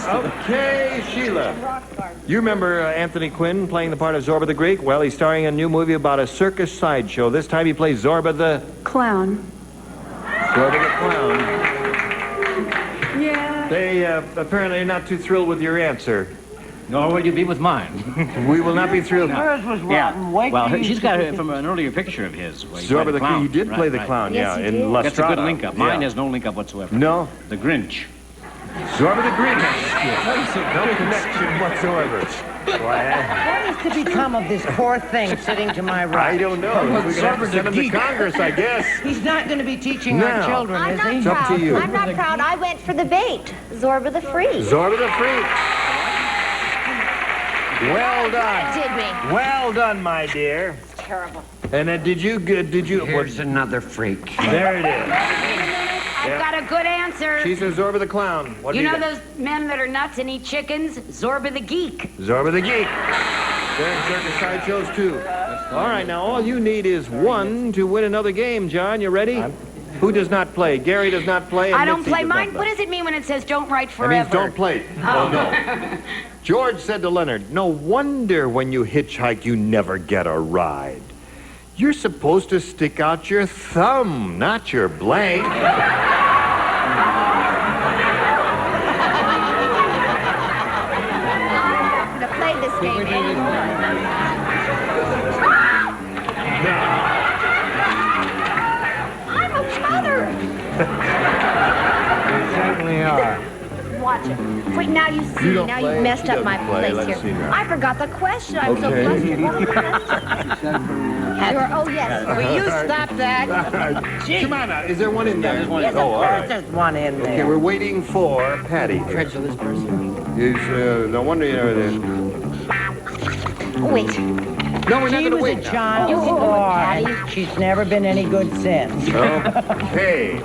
Okay, Sheila. You remember Anthony Quinn playing the part of Zorba the Greek? Well, he's starring in a new movie about a circus sideshow. This time he plays Zorba the... Clown. Zorba the Clown. Yeah. They apparently are not too thrilled with your answer. Nor will you be with mine. We will not be thrilled. Hers was rotten. Yeah. Wait Well, till you she's got see it from an earlier picture of his. Where he Zorba played the clown. He did play the Right. clown, Yes, yeah, he in did. La That's a good Strada. link-up. Mine has no link-up whatsoever. No. The Grinch. Zorba the Greek. No connection whatsoever. Why, What is to become of this poor thing sitting to my I right? don't know. We're going to have to send him to Congress, I guess. He's not going to be teaching No. our children, I'm is not he? It's up to proud. you. I'm not proud. I went for the bait. Zorba the Freak. Zorba the Freak. Well done. Did me. Well done, my dear. Terrible. And did you? Here's another freak. There it is. I've got a good answer. She says Zorba the Clown. What do You you know got? those men that are nuts and eat chickens? Zorba the Geek. Zorba the Geek. They're in circus sideshows, too. All right, now all you need is one to win another game, John. You ready? Who does not play? Gary does not play. And I don't Mitzi play does not mine. What does it mean when it says don't write That forever? means don't play. Oh, no. George said to Leonard, no wonder when you hitchhike you never get a ride. You're supposed to stick out your thumb, not your blank. I'm going to play this game anymore. I'm a mother. You certainly are. Watch it. Wait, now you see. don't Now play. you've messed She up my doesn't play. place Let's see here. now. I forgot the question. I'm so Okay. flustered. What was the question? Oh, yes. Will you stop that? Come on now. Is there one in there? Yes, of all course right. there's one in Okay, there. we're waiting for Patty. Credulous person. No wonder you know this. Wait. No, we're not She going to was a wait now. child Oh, before, Patty. and she's never been any good since. Okay.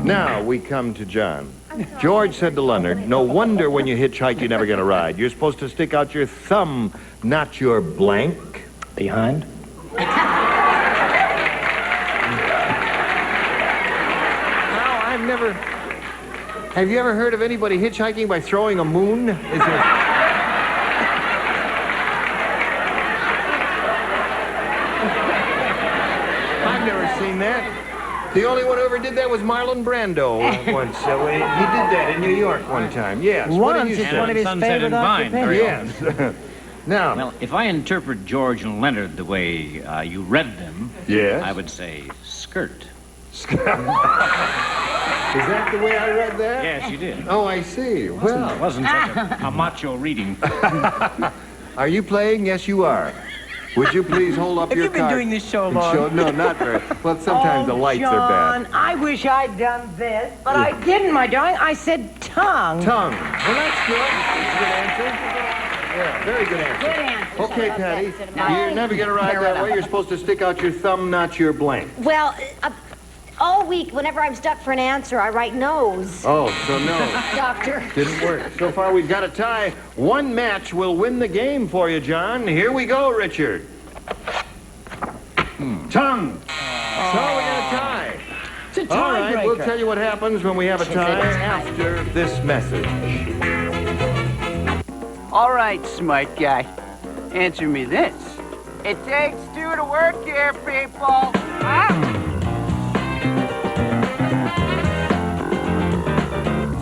Now we come to John. George said to Leonard, no wonder when you hitchhike you never get a ride. You're supposed to stick out your thumb, not your blank. Behind? Now, I've never... Have you ever heard of anybody hitchhiking by throwing a moon? Is it... I've never seen that. The only one who ever did that was Marlon Brando once. He did that in New York one time. Yes. What did Once, you it's say? one of his Sunset favorite and Vine, very occupations. Yes. Now, Well, if I interpret George and Leonard the way you read them, yes. I would say skirt. Is that the way I read that? Yes, you did. Oh, I see. It Well, wasn't such a macho reading. are you playing? Yes, you are. Would you please hold up Have your you been card doing this so and long? No, not very. Well, sometimes the lights are John, bad. I wish I'd done this, but I didn't, my darling. I said tongue. Tongue. Well, that's good. That's a good answer. Yeah, very good answer. Good answer. Okay, Patty. You never get a ride that way. You're supposed to stick out your thumb, not your blank. Well, all week, whenever I'm stuck for an answer, I write nose. Oh, so no. Doctor. Didn't work. So far, we've got a tie. One match will win the game for you, John. Here we go, Richard. Tongue. So we got a tie. It's a All right, we'll tiebreaker. tell you what happens when we have a tie after this message. All right, smart guy. Answer me this. It takes two to work here, people.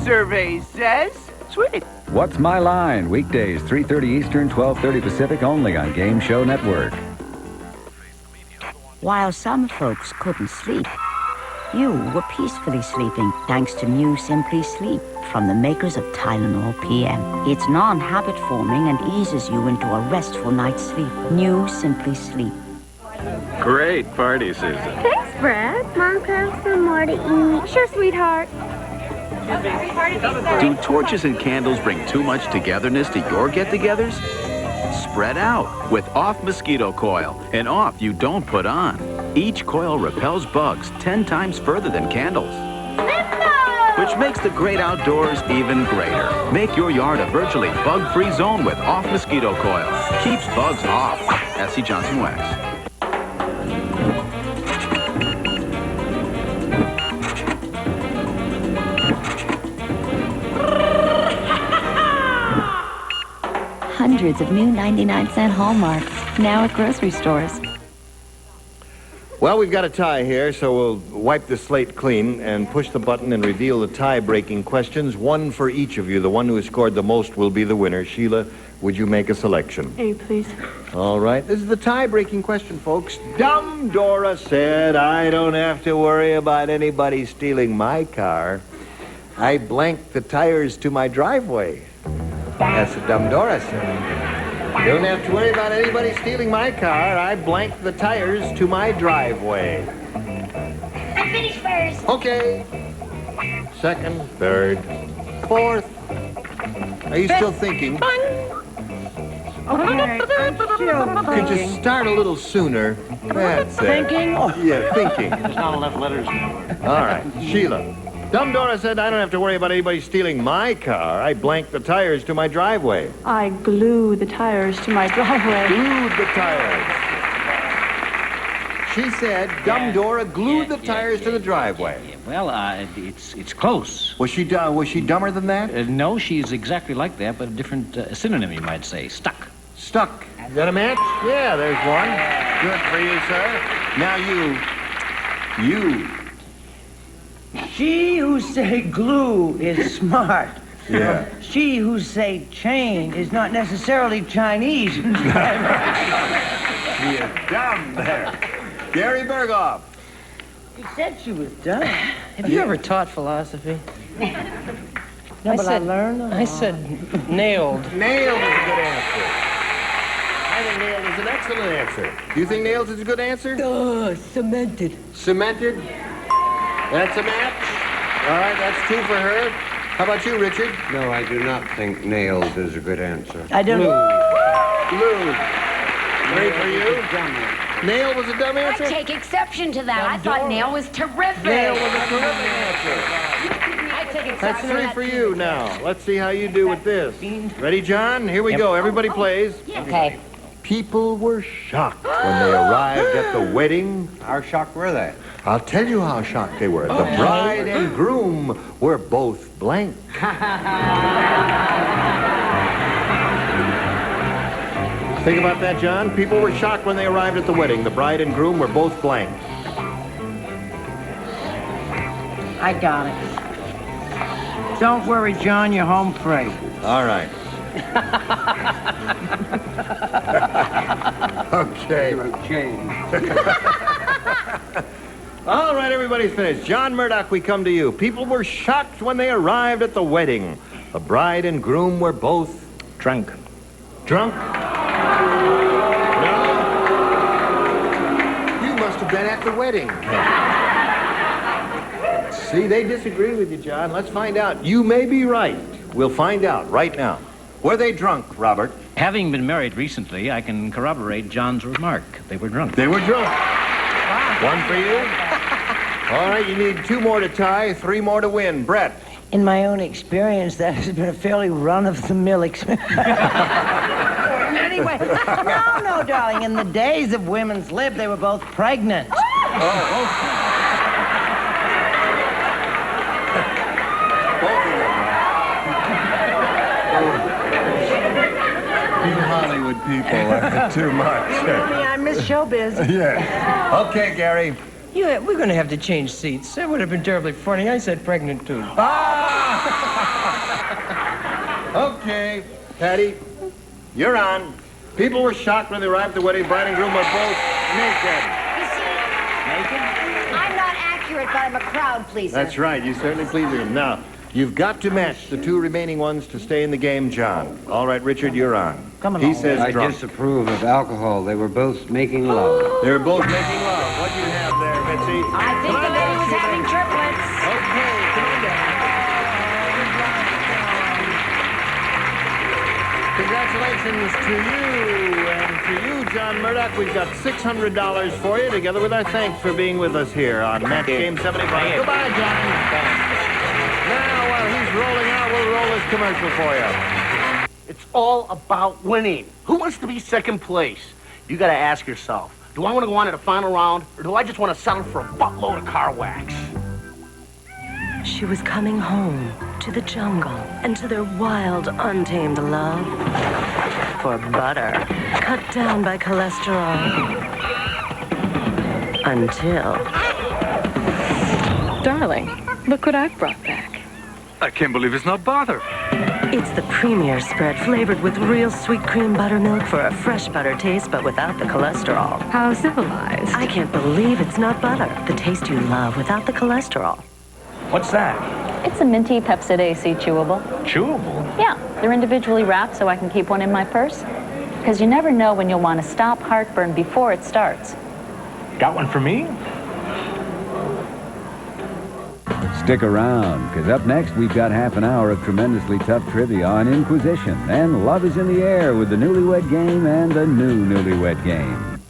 Survey says, sweet. What's My Line? Weekdays, 3:30 Eastern, 12:30 Pacific, only on Game Show Network. While some folks couldn't sleep, you were peacefully sleeping thanks to new Simply Sleep from the makers of Tylenol PM. It's non-habit forming and eases you into a restful night's sleep. New Simply Sleep. Great party, Susan. Thanks, Brad. Mom, can I have some more to eat? Sure, sweetheart. Do torches and candles bring too much togetherness to your get-togethers? Spread out with Off Mosquito Coil, an off you don't put on. Each coil repels bugs 10 times further than candles, which makes the great outdoors even greater. Make your yard a virtually bug-free zone with Off Mosquito Coil. Keeps bugs off. S.C. Johnson Wax. hundreds of new 99-cent Hallmarks, now at grocery stores. Well, we've got a tie here, so we'll wipe the slate clean and push the button and reveal the tie-breaking questions. One for each of you. The one who has scored the most will be the winner. Sheila, would you make a selection? A, please. All right. This is the tie-breaking question, folks. Dumb Dora said, I don't have to worry about anybody stealing my car. I blanked the tires to my driveway. That's what Dumb Dora said. Don't have to worry about anybody stealing my car. I blanked the tires to my driveway. I finished first. Okay. Second, third, fourth. Are you still thinking? Okay, I'm still Could you start a little sooner? That's it. thinking. Yeah, thinking. There's not enough letters in the word. All right, Sheila. Dumb Dora said, I don't have to worry about anybody stealing my car. I blanked the tires to my driveway. I glue the tires to my driveway. Glued the tires. She said, Dumb Dora glued the tires to the driveway. Yeah. Well, it's close. Was she dumber than that? No, she's exactly like that, but a different synonym, you might say. Stuck. Stuck. Is that a match? Yeah, there's one. Good for you, sir. Now you. She who say glue is smart. Yeah. She who say chain is not necessarily Chinese. She is dumb there. Gary Berghoff. You said she was dumb. Have you ever taught philosophy? No, but I learned. I said nailed. Nailed is a good answer. I think nailed is an excellent answer. Do you think nailed is a good answer? Cemented. Cemented? That's a match. All right, that's two for her. How about you, Richard? No, I do not think nailed is a good answer. I don't know. Blue. Three for you. Nail was a dumb I answer? take exception to that. I thought nail was terrific. Nail was a terrific answer. I take exception That's to three that. for you now. Let's see how you do with this. Ready, John? Here we go. Everybody plays. Okay. People were shocked when they arrived at the wedding. How shocked were they? I'll tell you how shocked they were. The bride and groom were both blank. Think about that, John. People were shocked when they arrived at the wedding. The bride and groom were both blank. I got it. Don't worry, John. You're home free. All right. Okay. All right, everybody's finished. John Murdoch, we come to you. People were shocked when they arrived at the wedding. The bride and groom were both Drunk. drunk. No. You must have been at the wedding. See, they disagree with you, John. Let's find out. You may be right. We'll find out right now. Were they drunk, Robert? Having been married recently, I can corroborate John's remark. They were drunk. They were drunk. One for you. All right, you need two more to tie, three more to win. Brett. In my own experience, that has been a fairly run-of-the-mill experience. Anyway, no, darling. In the days of women's lib, they were both pregnant. You Hollywood people are too much. I miss showbiz. Yeah. Okay, Gary. Yeah, we're going to have to change seats. That would have been terribly funny. I said pregnant, too. Okay, Patty, you're on. People were shocked when they arrived at the wedding. Bride and groom were both naked. You see, I'm not accurate, but I'm a crowd pleaser. That's right. You certainly pleased them. Now, you've got to match the two remaining ones to stay in the game, John. All right, Richard, you're on. Come on. He says I drunk. disapprove of alcohol. They were both making love. They were both making love. What do you have there, Betsy? I think the lady was having triplets. Okay, come on down. Congratulations to you, and to you, John Murdoch. We've got $600 for you, together with our thanks for being with us here on Match Game 75. Goodbye, John. Now, while he's rolling out, we'll roll this commercial for you. It's all about winning. Who wants to be second place? You gotta ask yourself, do I want to go on to the final round, or do I just want to settle for a buttload of car wax? She was coming home. to the jungle and to their wild, untamed love for butter, cut down by cholesterol. Until... Darling, look what I've brought back. I can't believe it's not butter. It's the premier spread flavored with real sweet cream buttermilk for a fresh butter taste, but without the cholesterol. How civilized. I can't believe it's not butter. The taste you love without the cholesterol. What's that? It's a minty Pepsid AC chewable. Chewable? Yeah, they're individually wrapped so I can keep one in my purse. Because you never know when you'll want to stop heartburn before it starts. Got one for me? Stick around, because up next we've got half an hour of tremendously tough trivia on Inquisition. And Love is in the Air with the Newlywed Game and the new Newlywed Game.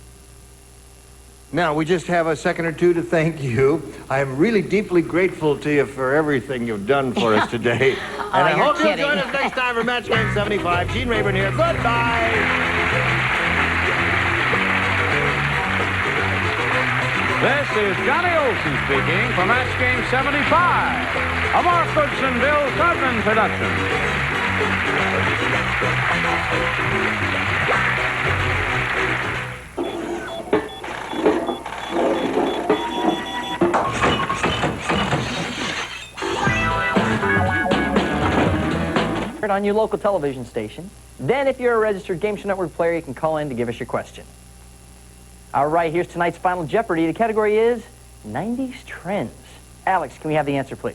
Now, we just have a second or two to thank you. I am really deeply grateful to you for everything you've done for us today. And I you're hope you'll kidding. join us next time for Match Game 75. Gene Rayburn here. Goodbye. This is Johnny Olson speaking for Match Game 75, a Mark Goodson, Bill Tubman production. On your local television station. Then, if you're a registered Game Show Network player, you can call in to give us your question. All right, here's tonight's Final Jeopardy. The category is 90s Trends. Alex, can we have the answer, please?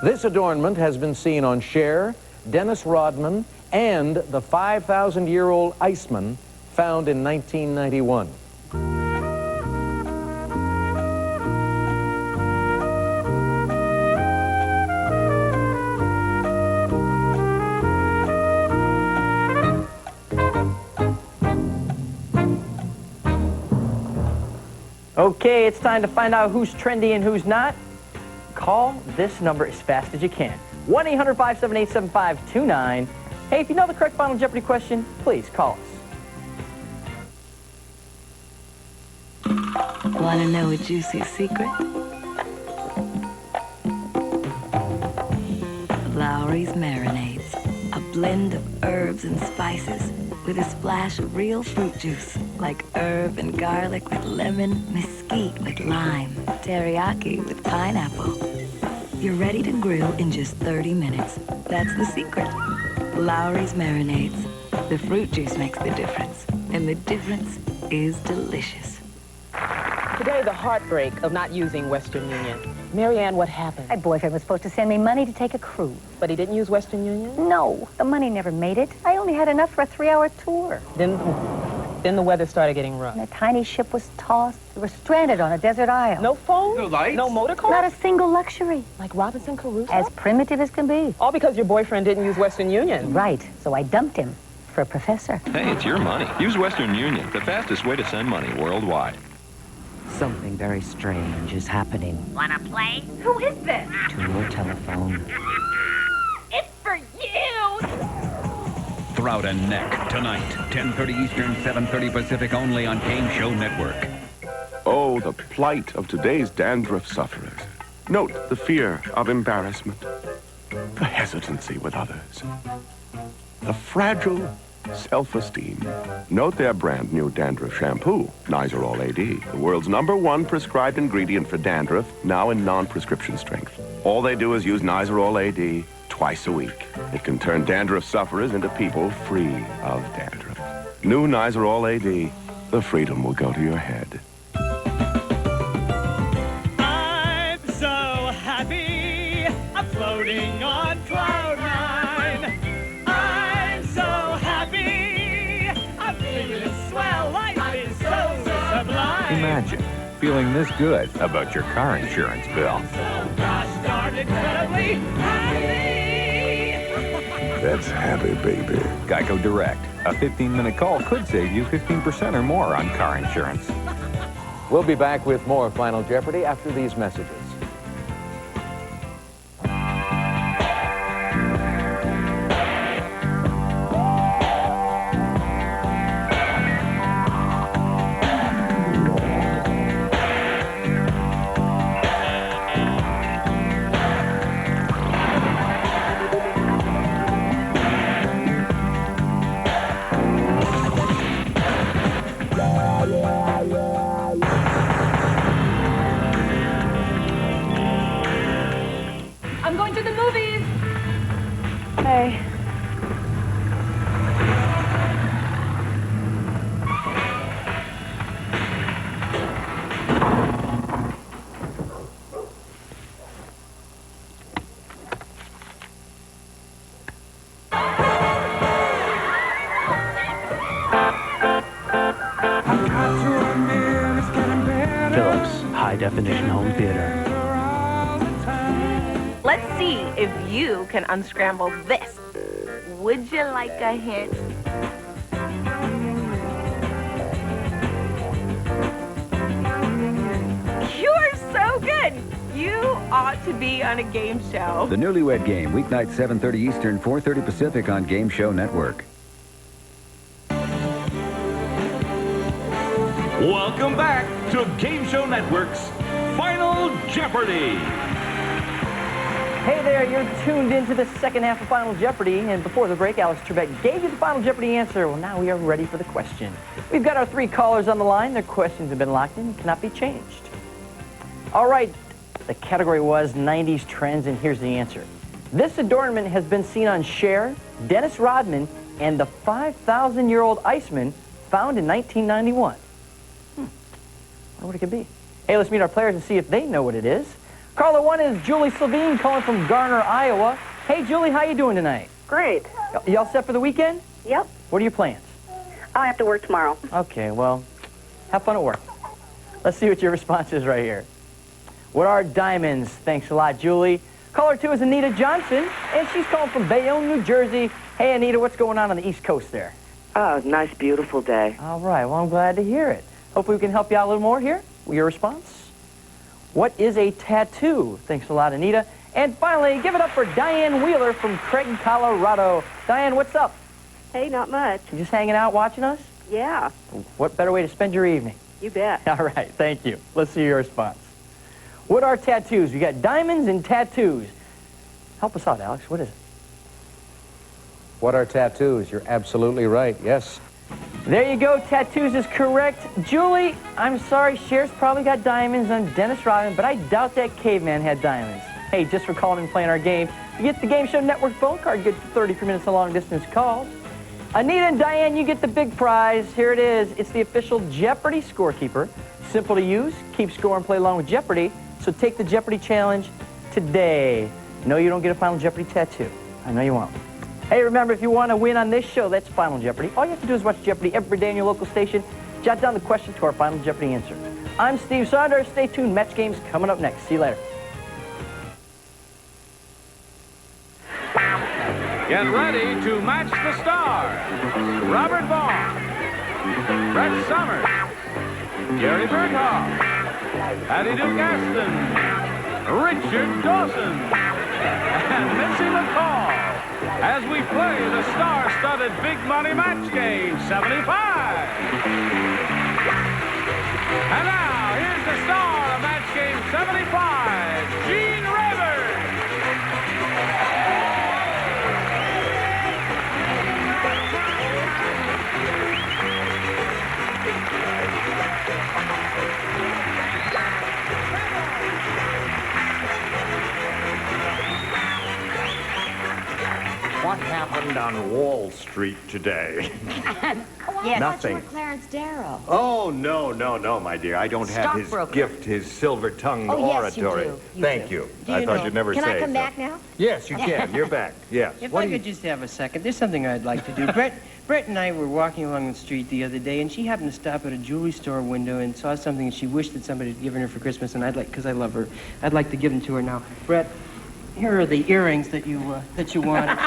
This adornment has been seen on Cher, Dennis Rodman, and the 5,000-year-old Iceman found in 1991. Okay, it's time to find out who's trendy and who's not. Call this number as fast as you can. 1-800-578-7529. Hey, if you know the correct Final Jeopardy question, please call us. Want to know a juicy secret? Lowry's Marinades, a blend of herbs and spices with a splash of real fruit juice, like herb and garlic with lemon, mesquite with lime, teriyaki with pineapple. You're ready to grill in just 30 minutes. That's the secret. Lowry's Marinades. The fruit juice makes the difference, and the difference is delicious. Today, the heartbreak of not using Western Union. Marianne, what happened? My boyfriend was supposed to send me money to take a cruise. But he didn't use Western Union? No, the money never made it. I only had enough for a 3-hour tour. Then the weather started getting rough. And the tiny ship was tossed. We were stranded on a desert isle. No phone? No lights? No motor car? Not a single luxury. Like Robinson Crusoe? As primitive as can be. All because your boyfriend didn't use Western Union. Right, so I dumped him for a professor. Hey, it's your money. Use Western Union, the fastest way to send money worldwide. Something very strange is happening Wanna play? Who is this? to your telephone. It's for you! Throut and Neck, tonight, 10:30 Eastern, 7:30 Pacific, only on Game Show Network. Oh, the plight of today's dandruff sufferers. Note the fear of embarrassment, the hesitancy with others, the fragile self-esteem. Note their brand new dandruff shampoo, Nizoral AD, the world's #1 prescribed ingredient for dandruff, now in non-prescription strength. All they do is use Nizoral AD twice a week. It can turn dandruff sufferers into people free of dandruff. New Nizoral AD, the freedom will go to your head. I'm so happy, I'm floating on cloud nine. I'm so happy, I'm feeling swell, life is so sublime. Imagine feeling this good about your car insurance bill. So gosh darn incredibly happy. That's happy, baby. Geico Direct. A 15-minute call could save you 15% or more on car insurance. We'll be back with more Final Jeopardy after these messages. Okay. Phillips, high definition home theater. Let's see if you can unscramble this. Would you like a hint? You're so good. You ought to be on a game show. The Newlywed Game, weeknight 7:30 Eastern, 4:30 Pacific on Game Show Network. Welcome back to Game Show Network's Final Jeopardy! Hey there, you're tuned into the second half of Final Jeopardy, and before the break, Alex Trebek gave you the Final Jeopardy answer. Well, now we are ready for the question. We've got our 3 callers on the line. Their questions have been locked in and cannot be changed. All right, the category was 90s trends, and here's the answer. This adornment has been seen on Cher, Dennis Rodman, and the 5,000-year-old Iceman found in 1991. I wonder what it could be. Hey, let's meet our players and see if they know what it is. Caller 1 is Julie Slavine calling from Garner, Iowa. Hey, Julie, how you doing tonight? Great. You all set for the weekend? Yep. What are your plans? I have to work tomorrow. Okay, well, have fun at work. Let's see what your response is right here. What are diamonds? Thanks a lot, Julie. Caller 2 is Anita Johnson, and she's calling from Bayonne, New Jersey. Hey, Anita, what's going on the East Coast there? Oh, nice, beautiful day. All right, well, I'm glad to hear it. Hopefully we can help you out a little more here with your response. What is a tattoo? Thanks a lot, Anita. And finally, give it up for Diane Wheeler from Craig, Colorado. Diane, what's up? Hey, not much. You just hanging out watching us? Yeah. What better way to spend your evening? You bet. All right, thank you. Let's see your response. What are tattoos? We got diamonds and tattoos. Help us out, Alex. What is it? What are tattoos? You're absolutely right. Yes. There you go. Tattoos is correct. Julie, I'm sorry. Cher's probably got diamonds on Dennis Rodman, but I doubt that caveman had diamonds. Hey, just for calling and playing our game, you get the Game Show Network phone card good for 33 minutes of long-distance calls. Anita and Diane, you get the big prize. Here it is. It's the official Jeopardy scorekeeper. Simple to use. Keep score and play along with Jeopardy. So take the Jeopardy challenge today. No, you don't get a Final Jeopardy tattoo. I know you won't. Hey, remember, if you want to win on this show, that's Final Jeopardy. All you have to do is watch Jeopardy every day on your local station. Jot down the question to our Final Jeopardy answer. I'm Steve Saunders. Stay tuned. Match game's coming up next. See you later. Get ready to match the stars. Robert Vaughn, Brett Summers, Gary Berthoff, Patty Duke-Aston, Richard Dawson, and Missy McCall as we play the star-studded Big Money Match Game 75. And now, here's the star of Match Game 75, Gene Rivers. What happened on Wall Street today? Yes, Nothing. that's Clarence Darrow. Oh, no, my dear. I don't have his Stockbroker. gift, his silver-tongued Oh, yes, you oratory. do. You Thank do. you. Do I you thought know- you'd never Can say I come so. back now? Yes, you can. You're back. Yes. If What I do you- could just have a second, there's something I'd like to do. Brett and I were walking along the street the other day, and she happened to stop at a jewelry store window and saw something that she wished that somebody had given her for Christmas, and because I love her, I'd like to give them to her now. Brett, here are the earrings that you wanted.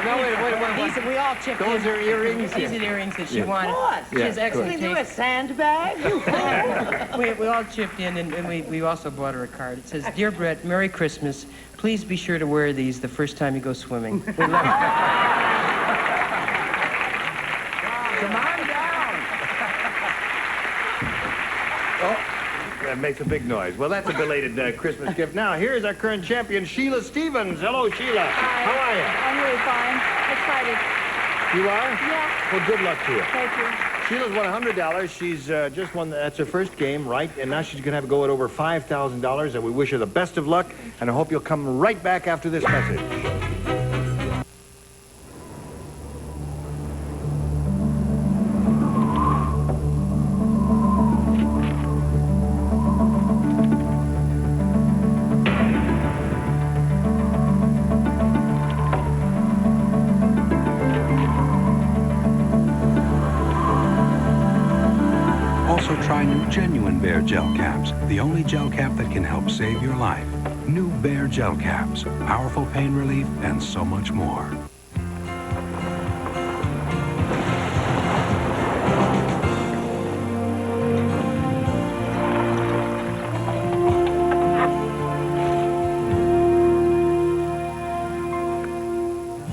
No, wait. These, we all chipped in. Those are earrings? These are the earrings that she Yeah. wanted. What? She has Yeah, excellent good. taste. sandbag? we all chipped in, and we also bought her a card. It says, "Dear Brett, Merry Christmas. Please be sure to wear these the first time you go swimming." We love you. Come on down. Oh, that makes a big noise. Well, that's a belated Christmas gift. Now, here's our current champion, Sheila Stevens. Hello, Sheila. Hi. How are you? I'm really fine. Excited. You are? Yeah. Well, good luck to you. Thank you. Sheila's won $100. She's just won, that's her first game, right? And now she's going to have to go at over $5,000, and we wish her the best of luck, and I hope you'll come right back after this message. Also try new Genuine Bear Gel Caps, the only gel cap that can help save your life. New Bear Gel Caps, powerful pain relief, and so much more.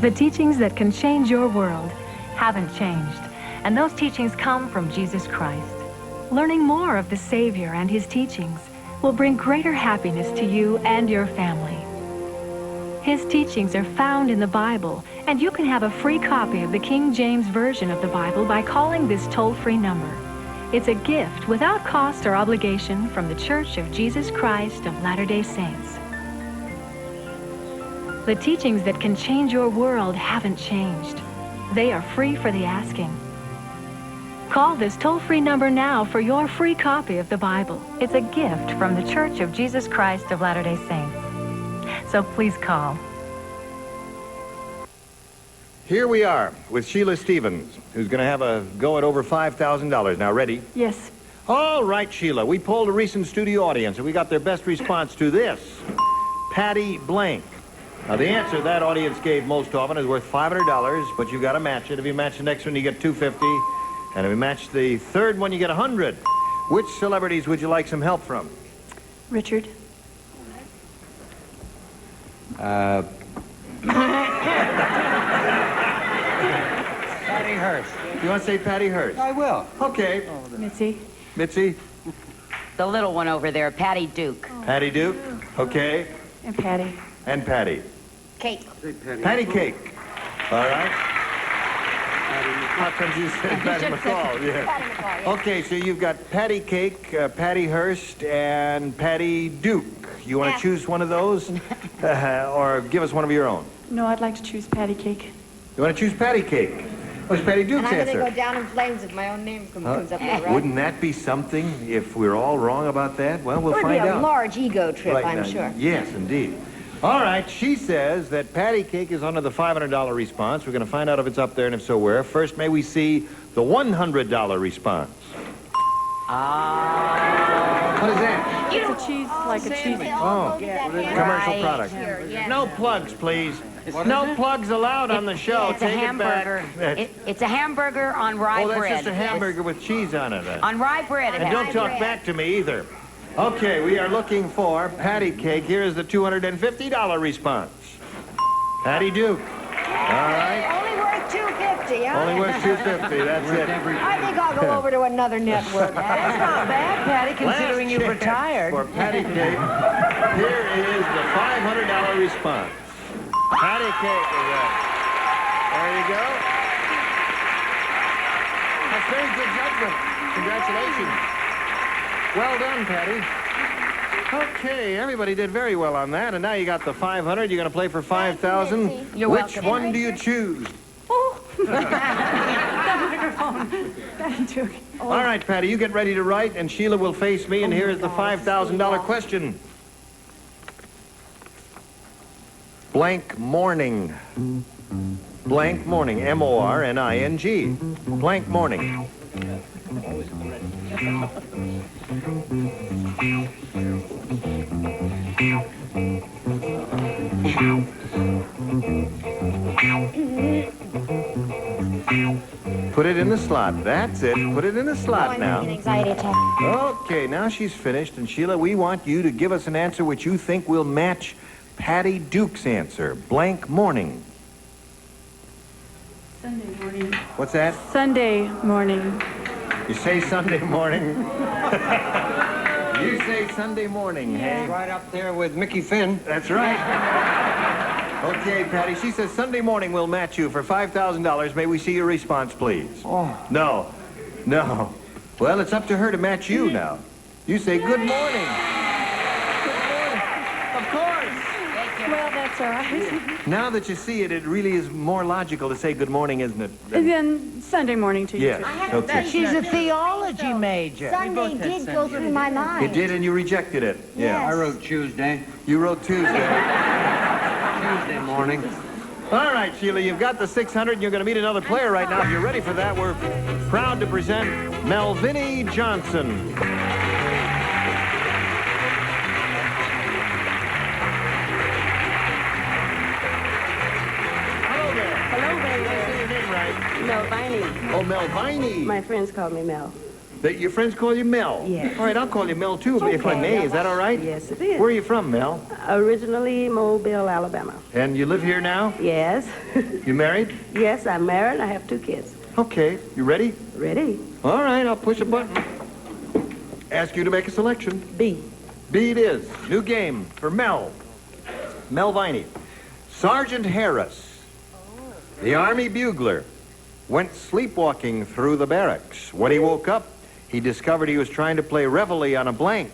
The teachings that can change your world haven't changed, and those teachings come from Jesus Christ. Learning more of the Savior and his teachings will bring greater happiness to you and your family. His teachings are found in the Bible, and you can have a free copy of the King James Version of the Bible by calling this toll-free number. It's a gift without cost or obligation from the Church of Jesus Christ of Latter-day Saints. The teachings that can change your world haven't changed. They are free for the asking. Call this toll-free number now for your free copy of the Bible. It's a gift from the Church of Jesus Christ of Latter-day Saints. So please call. Here we are with Sheila Stevens, who's going to have a go at over $5,000. Now, ready? Yes. All right, Sheila. We polled a recent studio audience, and we got their best response to this. Patty blank. Now, the answer that audience gave most often is worth $500, but you got to match it. If you match the next one, you get $250. And if you match the third one, you get $100. Which celebrities would you like some help from? Richard. Patty Hearst. You want to say Patty Hearst? I will. Okay. Mitzi. Mitzi? The little one over there, Patty Duke. Patty Duke? Okay. And Patty. And Patty. Cake. Patty Cake. All right. How come you said Patty McCall? Yeah. Patty McCall, yeah. Okay, so you've got Patty Cake, Patty Hearst, and Patty Duke. You want to choose one of those? Or give us one of your own? No, I'd like to choose Patty Cake. You want to choose Patty Cake? What's Patty Duke's And I'm answer? going to go down in flames if my own name comes up there, right? Wouldn't that be something if we're all wrong about that? Well, we'll It would find be a out. large ego trip, Right I'm now. sure. Yes, indeed. All right, she says that Patty Cake is under the $500 response. We're going to find out if it's up there and if so where. First, may we see the $100 response? What is that? It's a cheese, like a cheese. Oh, commercial product. No plugs, please. No plugs allowed on the show. It's a Take hamburger. it back. It's a hamburger on rye Oh, that's bread. just a hamburger with cheese on it. On rye bread. And don't talk back to me either. Okay, we are looking for Patty Cake. Here is the $250 response. Patty Duke. All right. Only worth $250, huh? Only worth $250. That's it. I think I'll go over to another network. That's not bad, Patty, considering you've Last chance retired. for Patty Cake. Here is the $500 response. Patty Cake is that. There you go. That's very good judgment. Congratulations. Well done, Patty. Okay, everybody did very well on that, and now you got the 500. You're going to play for 5,000. You're Which welcome. one do you choose? That microphone. Patty Duke. All right, Patty, you get ready to write, and Sheila will face me, and here is the $5,000 question. Blank morning. Blank morning. M-O-R-N-I-N-G. Blank morning. Put it in the slot. That's it. Put it in the slot now. An anxiety attack. Okay, now she's finished. And Sheila, we want you to give us an answer which you think will match Patty Duke's answer. Blank morning. Sunday morning. What's that? Sunday morning. You say Sunday morning. You say Sunday morning, hey? Right up there with Mickey Finn. That's right. Okay, Patty, she says Sunday morning will match you for $5,000. May we see your response, please? Oh. No. No. Well, it's up to her to match you now. You say good morning. Good morning. Of course. Well, that's all right. Now that you see it, it really is more logical to say good morning, isn't it? And then Sunday morning to you. Yes. Okay. She's a theology major. Sunday did go through my mind. It did, and you rejected it. Yeah. I wrote Tuesday. You wrote Tuesday. Tuesday morning. All right, Sheila, you've got the 600, and you're going to meet another player right now. If you're ready for that, we're proud to present Melvinnie Johnson. Hello there. Hello there. Did I say your name right? Melvinnie. Oh, Melvinnie. My friends call me Mel. Your friends call you Mel? Yes. All right, I'll call you Mel, too, if I may. Is that all right? Yes, it is. Where are you from, Mel? Originally Mobile, Alabama. And you live here now? Yes. You married? Yes, I'm married. I have 2 kids. Okay. You ready? Ready? All right, I'll push a button. Ask you to make a selection. B. B it is. New game for Mel. Melvinnie. Sergeant Harris, the Army bugler, went sleepwalking through the barracks. When he woke up, he discovered he was trying to play reveille on a blank.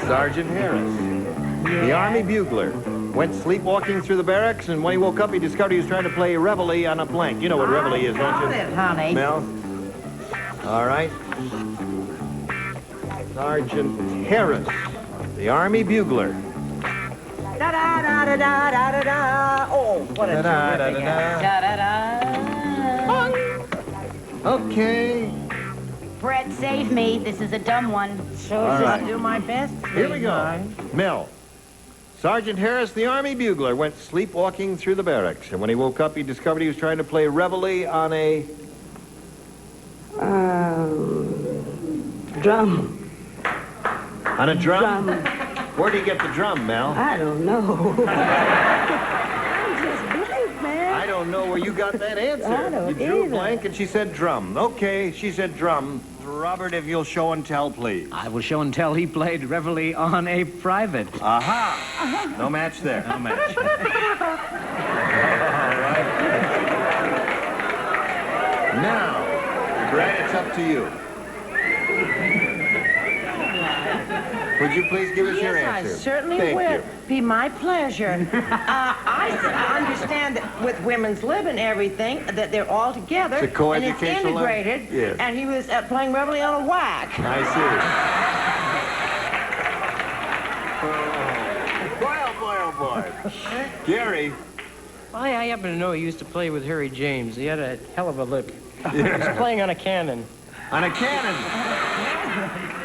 Sergeant Harris, the Army bugler, went sleepwalking through the barracks, and when he woke up, he discovered he was trying to play reveille on a blank. You know what reveille is, don't you? Got it, honey. Mel? All right. Sergeant Harris, the Army bugler. Da-da-da-da-da-da-da. Oh, what a terrific act. Da-da-da. Okay. Brett, save me. This is a dumb one. Sure, All right. I'll do my best. Here we go. Mel. Sergeant Harris, the Army bugler, went sleepwalking through the barracks, and when he woke up, he discovered he was trying to play reveille on a... Drum. On a drum? Where'd he get the drum, Mel? I don't know. I'm just blank, man. I don't know where you got that answer. I don't You drew a either. blank, and she said drum. Okay, she said drum. Robert, if you'll show and tell, please. I will show and tell he played reveille on a private. Aha! No match there. No match. All right. Now, Brad, it's up to you. Would you please give us your answer? I certainly Thank will. you. Be my pleasure. I understand that with women's lib and everything, that they're all together. It's a co-educational and it's integrated. Yes. And he was playing reveille on a whack. I see. Boy, oh boy, oh boy. Gary. Well, I happen to know he used to play with Harry James. He had a hell of a lip. He Yeah. was playing on a cannon. On a cannon.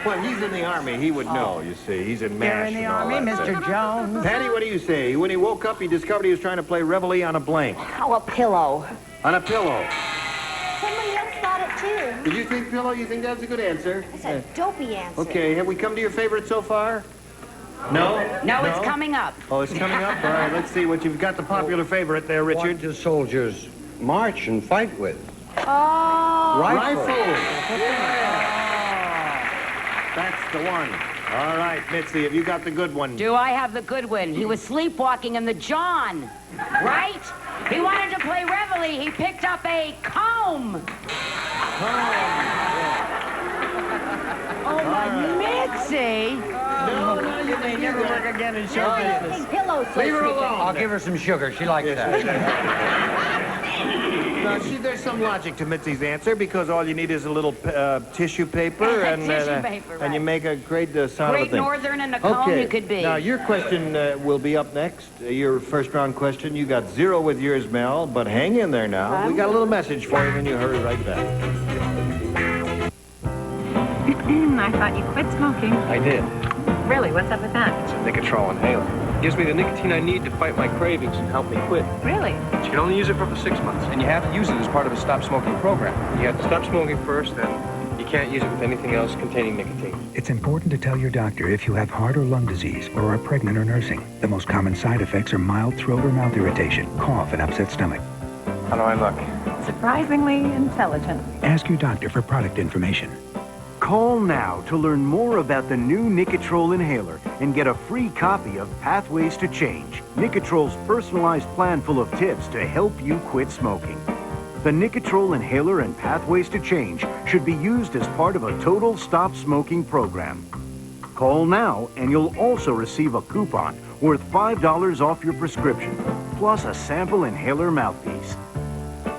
Well, he's in the Army. He would know, you see. He's in MASH. You're in the and all Army, that Mr. stuff. Jones. Patty, what do you say? When he woke up, he discovered he was trying to play reveille on a blank. Oh, a pillow. On a pillow. Somebody else thought it too. Did you think pillow? You think that's a good answer? That's a dopey answer. Okay, have we come to your favorite so far? No? No, it's coming up. Oh, it's coming up? All right, let's see what you've got the popular favorite there, What Richard. do soldiers march and fight with? Oh. Rifle. That's the one. All right, Mitzi, have you got the good one? Do I have the good one? He was sleepwalking in the John, right? He wanted to play reveille. He picked up a comb. Oh, my Mitzi. No, you may never work again in show No, I don't business. think pillows. Leave her alone. I'll give her some sugar. She likes that. Now, see, there's some logic to Mitzi's answer because all you need is a little tissue paper and Tissue paper, and you right. make a great sound of Great a thing. northern and a comb Okay. you could be. Now, your question will be up next. Your first round question. You got 0 with yours, Mel, but hang in there now. We got a little message for you, and you hurry right back. I thought you quit smoking. I did. Really? What's up with that? It's a Nicotrol inhaler. It gives me the nicotine I need to fight my cravings and help me quit. Really? But you can only use it for up to 6 months. And you have to use it as part of a stop smoking program. You have to stop smoking first, then you can't use it with anything else containing nicotine. It's important to tell your doctor if you have heart or lung disease or are pregnant or nursing. The most common side effects are mild throat or mouth irritation, cough, and upset stomach. How do I look? Surprisingly intelligent. Ask your doctor for product information. Call now to learn more about the new Nicotrol inhaler and get a free copy of Pathways to Change, Nicotrol's personalized plan full of tips to help you quit smoking. The Nicotrol inhaler and Pathways to Change should be used as part of a total stop smoking program. Call now and you'll also receive a coupon worth $5 off your prescription, plus a sample inhaler mouthpiece.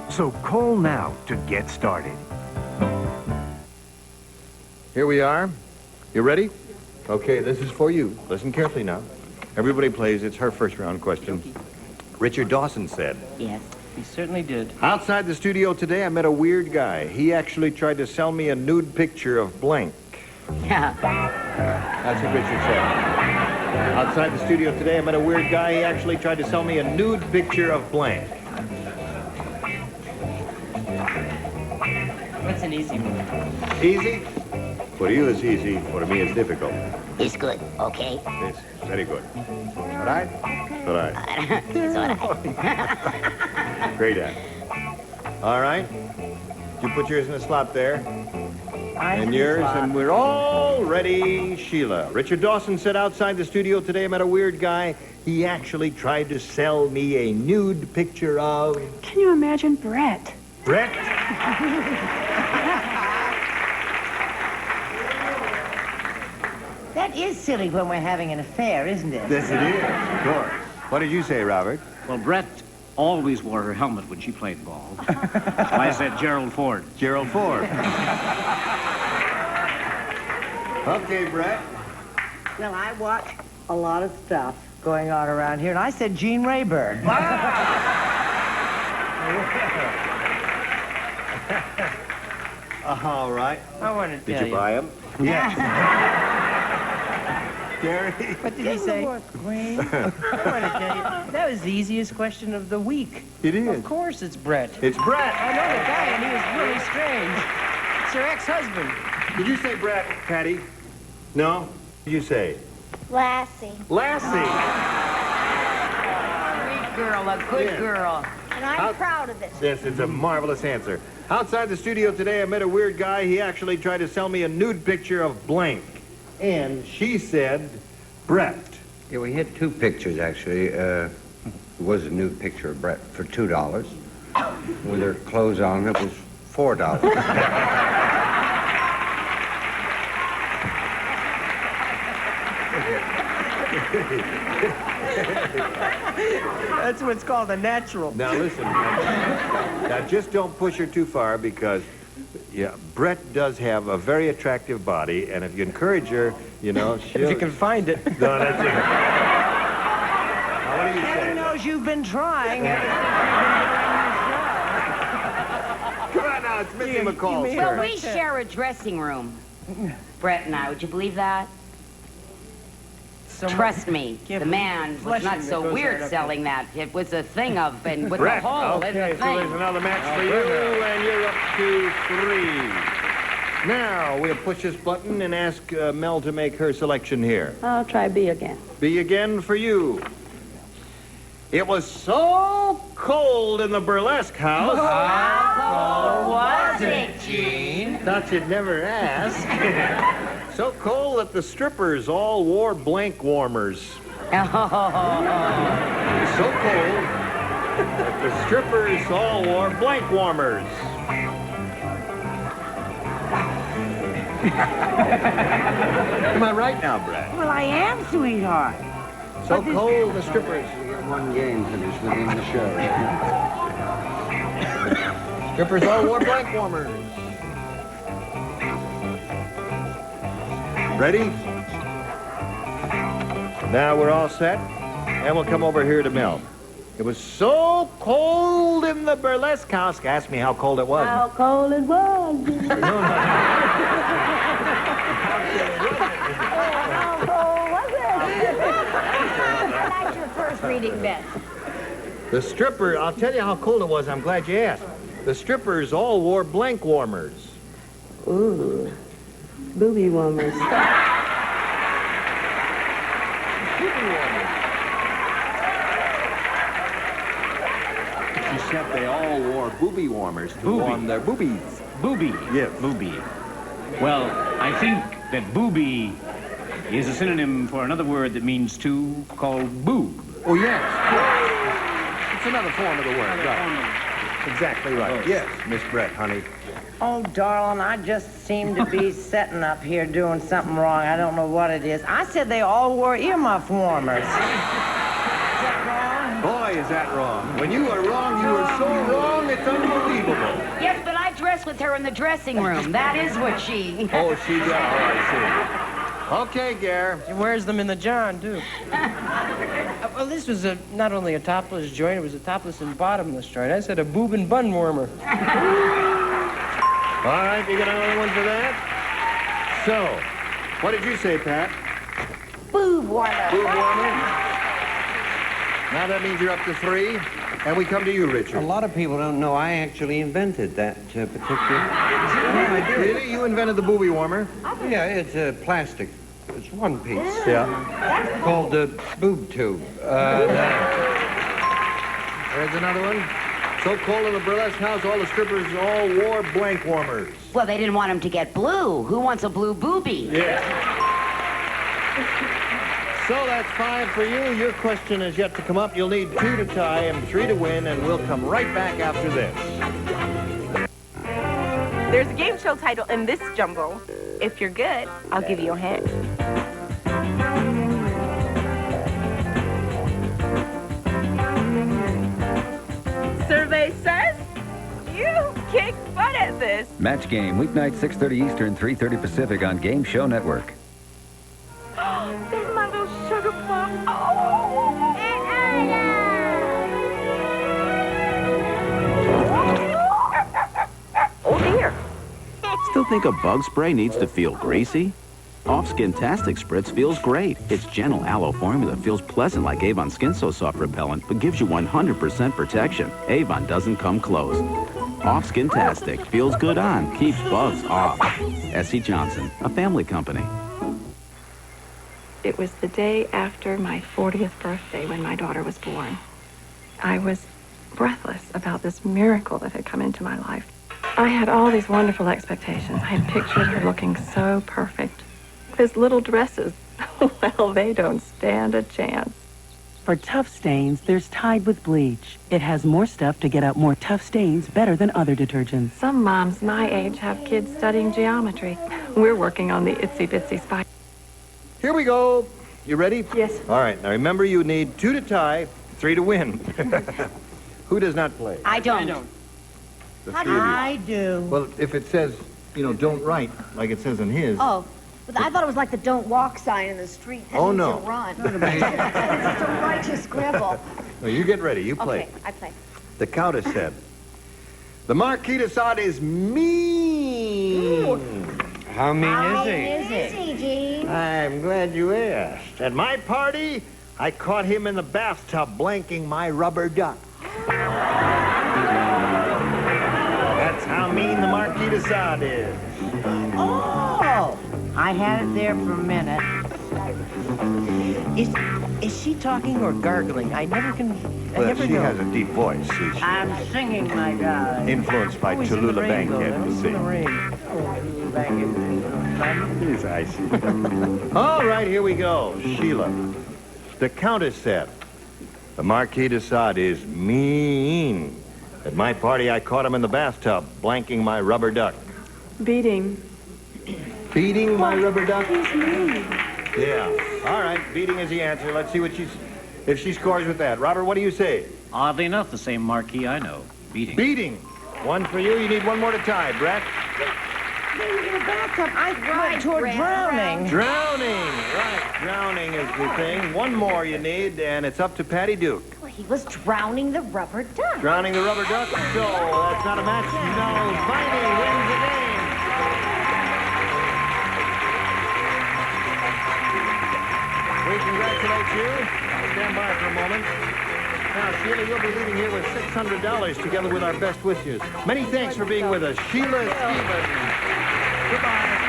So call now to get started. Here we are. You ready? Okay, this is for you. Listen carefully now. Everybody plays. It's her first round question. Richard Dawson said, Yes, he certainly did. outside the studio today, I met a weird guy. He actually tried to sell me a nude picture of blank. Yeah. That's what Richard said. Outside the studio today, I met a weird guy. He actually tried to sell me a nude picture of blank. That's an easy one. Easy? For you, it's easy. For me, it's difficult. It's good, okay? It's very good. All right? All right. It's all right. Great act. All right. You put yours in the slot there. And yours, and we're all ready, Sheila. Richard Dawson said outside the studio today, I met a weird guy. He actually tried to sell me a nude picture of... Can you imagine Brett? Brett? That is silly when we're having an affair, isn't it? Yes, it is, of course. What did you say, Robert? Well, Brett always wore her helmet when she played ball. I said Gerald Ford. Gerald Ford. Okay, Brett. Well, I watch a lot of stuff going on around here, and I said Gene Rayburn. All right. I want to tell Did you buy him? Yes. Gary? What did he say? I want to tell you, that was the easiest question of the week. It is. Of course it's Brett. It's Brett. I know the guy, and he was really strange. It's her ex-husband. Did you say Brett, Patty? No? What did you say? Lassie. Lassie. Sweet girl, a good girl. And I'm proud of it. Yes, it's a marvelous answer. Outside the studio today, I met a weird guy. He actually tried to sell me a nude picture of blank. And she said, Brett. Yeah, we had two pictures, actually. It was a nude picture of Brett for $2. With her clothes on, it was $4. That's what's called a natural. Now, listen. Now, just don't push her too far because... Yeah, Brett does have a very attractive body, and if you encourage her, you know, she'll... If you can find it. No, that's it. Now, what do you say? Heaven knows you've been trying. Come on now, it's Missy McCall's Well, turn. we share a dressing room. Brett and I, would you believe that? Trust me, the man was not so weird selling that. It was a thing of, and with Brett, the hole in the okay, so thing. there's another match for you, and you're up to 3. Now, we'll push this button and ask Mel to make her selection here. I'll try B again. B again for you. It was so cold in the burlesque house. How cold was it, Gene? Thought you'd never ask. So cold that the strippers all wore blank warmers. So cold that the strippers all wore blank warmers. Am I right now, Brett? Well, I am, sweetheart. So cold the strippers. We got one game finished within the show. Strippers all wore blank warmers. Ready? Now we're all set, and we'll come over here to Mel. It was so cold in the burlesque house. Ask me how cold it was. How cold it was. How cold was it? That's your first reading, Beth. The stripper, I'll tell you how cold it was. I'm glad you asked. The strippers all wore blank warmers. Ooh. Booby warmers. She said they all wore booby warmers to warm their boobies. Booby. Yes. Booby. Well, I think that booby is a synonym for another word that means two, called boob. Oh, yes. It's another form of the word, right. Exactly right. Yes, Miss Brett, honey. Oh, darling, I just seem to be setting up here doing something wrong. I don't know what it is. I said they all wore earmuff warmers. Boy, is that wrong. When you are wrong, you are so wrong, it's unbelievable. Yes, but I dressed with her in the dressing room. That is what she... Oh, she got... Oh, I see. Okay, Gare. She wears them in the John, too. Well, this was not only a topless joint, it was a topless and bottomless joint. I said a boob and bun warmer. All right, you got another one for that? So, what did you say, Pat? Boob warmer. Boob warmer? Now that means you're up to 3, and we come to you, Richard. A lot of people don't know I actually invented that particular... Really? You invented the booby warmer? Yeah, it's plastic. It's one piece. Yeah. Called the boob tube. There's another one. So cold in the burlesque house, all the strippers all wore blank warmers. Well, they didn't want him to get blue. Who wants a blue boobie? Yeah. So that's 5 for you. Your question is yet to come up. You'll need 2 to tie and 3 to win, and we'll come right back after this. There's a game show title in this jumble. If you're good, I'll give you a hint. Survey says you kick butt at this. Match Game, weeknight 6:30 Eastern, 3:30 Pacific on Game Show Network. There's my little sugar plum. Oh! Oh, dear. Still think a bug spray needs to feel greasy? Off-Skin-tastic Spritz feels great. Its gentle aloe formula feels pleasant like Avon Skin So Soft Repellent, but gives you 100% protection. Avon doesn't come close. Off-Skin-tastic feels good on, keeps bugs off. S.C. Johnson, a family company. It was the day after my 40th birthday when my daughter was born. I was breathless about this miracle that had come into my life. I had all these wonderful expectations. I had pictured her looking so perfect. Those little dresses, well, they don't stand a chance. For tough stains, there's Tide with bleach. It has more stuff to get out more tough stains better than other detergents. Some moms my age have kids studying geometry. We're working on the itsy bitsy spider. Here we go. You ready? Yes. All right. Now remember, you need 2 to tie, 3 to win. Who does not play? I don't. The 3 of you. I do. Well, if it says, don't write, like it says in his. Oh, but I thought it was like the don't walk sign in the street. Oh, no. To run. It's a righteous scribble. No, you get ready. You play. Okay, I play. The Countess said, the Marquis de Sade is mean. Ooh. How mean How is he? is he, Gene? I'm glad you asked. At my party, I caught him in the bathtub blanking my rubber duck. That's how mean the Marquis de Sade is. Oh, I had it there for a minute. Is she talking or gargling? I never can. I Well, never she know. has a deep voice. See, I'm singing, my darling. influenced by Always in the Tallulah rain, though. Bankhead, Always you in the see. rain. Tallulah Bankhead. He's icy. All right, here we go. Sheila. The Countess said, the Marquis de Sade is mean. At my party, I caught him in the bathtub, blanking my rubber duck. Beating. Beating my rubber duck? He's mean. Yeah. All right, beating is the answer. Let's see what if she scores with that. Robert, what do you say? Oddly enough, the same Marquis I know. Beating. Beating. 1 for you. You need 1 more to tie, Brett. In the bathtub, I went toward drowning. Drowning. Right. Drowning is the thing. 1 more you need, and it's up to Patty Duke. Well, he was drowning the rubber duck. Drowning the rubber duck. So that's not a match. No. Viney wins the game. We congratulate you. Stand by for a moment. Now, Sheila, you'll be leaving here with $600 together with our best wishes. Many thanks for being with us. Sheila Stevens. Goodbye.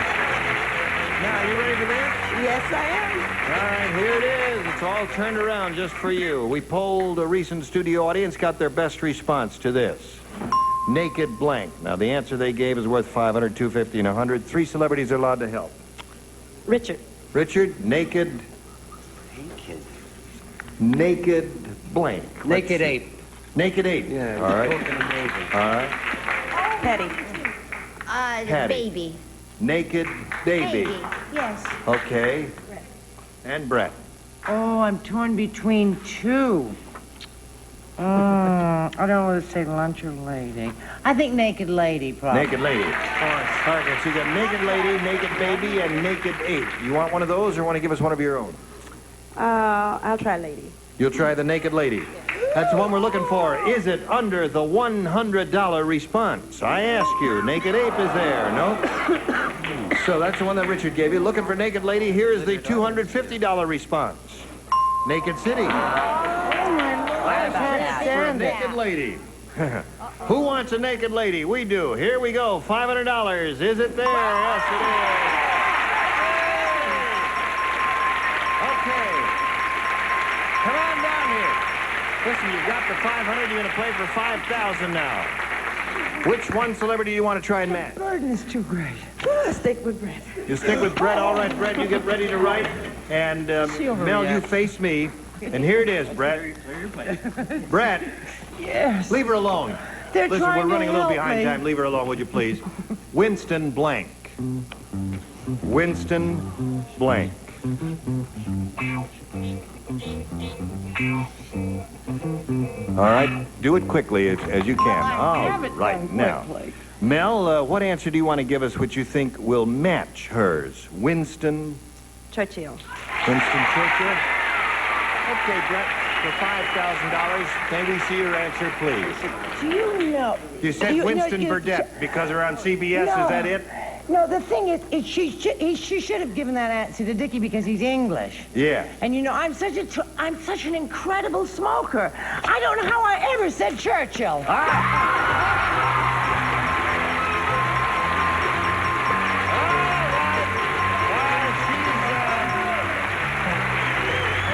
Now, you ready for this? Yes, I am. All right, here it is. It's all turned around just for you. We polled a recent studio audience, got their best response to this. Naked blank. Now, the answer they gave is worth $500, $250, and $100. 3 celebrities are allowed to help. Richard. Richard, naked blank. Naked ape. Naked Ape. Yeah, All right. fucking amazing. All right. Petty. Patty. Baby. Naked Baby. Yes. Okay. And Brett. Oh, I'm torn between two. I don't know whether to say lunch or lady. I think naked lady, probably. Naked Lady. All right, so you got Naked Lady, Naked Baby, and Naked Ape. You want one of those or want to give us one of your own? I'll try lady. You'll try the Naked Lady. That's the one we're looking for. Is it under the $100 response? I ask you. Naked Ape is there. No? So that's the one that Richard gave you. Looking for Naked Lady. Here is the $250 response. Naked City. Naked Lady. Who wants a naked lady? We do. Here we go. $500. Is it there? Yes, it is. Okay. Come on down here. Listen, you've got the 500. You're going to play for 5,000 now. Which one celebrity do you want to try and match? Burden is too great. Stick with Brett. You stick with Brett. All right, Brett, you get ready to write. And Mel, you face me. And here it is, Brett. Brett. Yes. Leave her alone. They're Listen, trying we're running to a little help behind me. time. Leave her alone, would you please? Winston Blank. Winston Blank. All right, do it quickly as you can. All right, now. Mel, what answer do you want to give us which you think will match hers? Winston? Churchill. Winston Churchill? Okay, Brett, for $5,000, may we see your answer, please? Do you know? You said Winston Burdette because they're on CBS, No. is that it? No, the thing is she should have given that answer to Dickie because he's English. Yeah. And you know, I'm such an incredible smoker. I don't know how I ever said Churchill.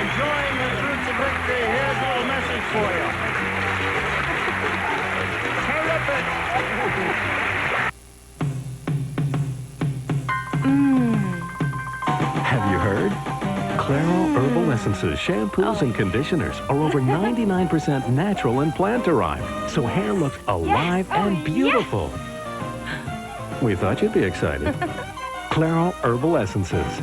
Enjoying the fruits of victory. Here's a little message for you. Terrific. Have you heard? Clairol Herbal Essences, shampoos, and conditioners are over 99% natural and plant-derived, so hair looks alive and beautiful. We thought you'd be excited. Clairol Herbal Essences.